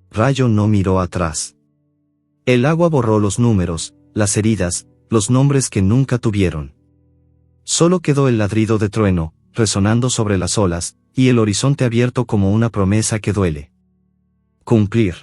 Rayo no miró atrás. El agua borró los números, las heridas, los nombres que nunca tuvieron. Solo quedó el ladrido de trueno, resonando sobre las olas, y el horizonte abierto como una promesa que duele cumplir.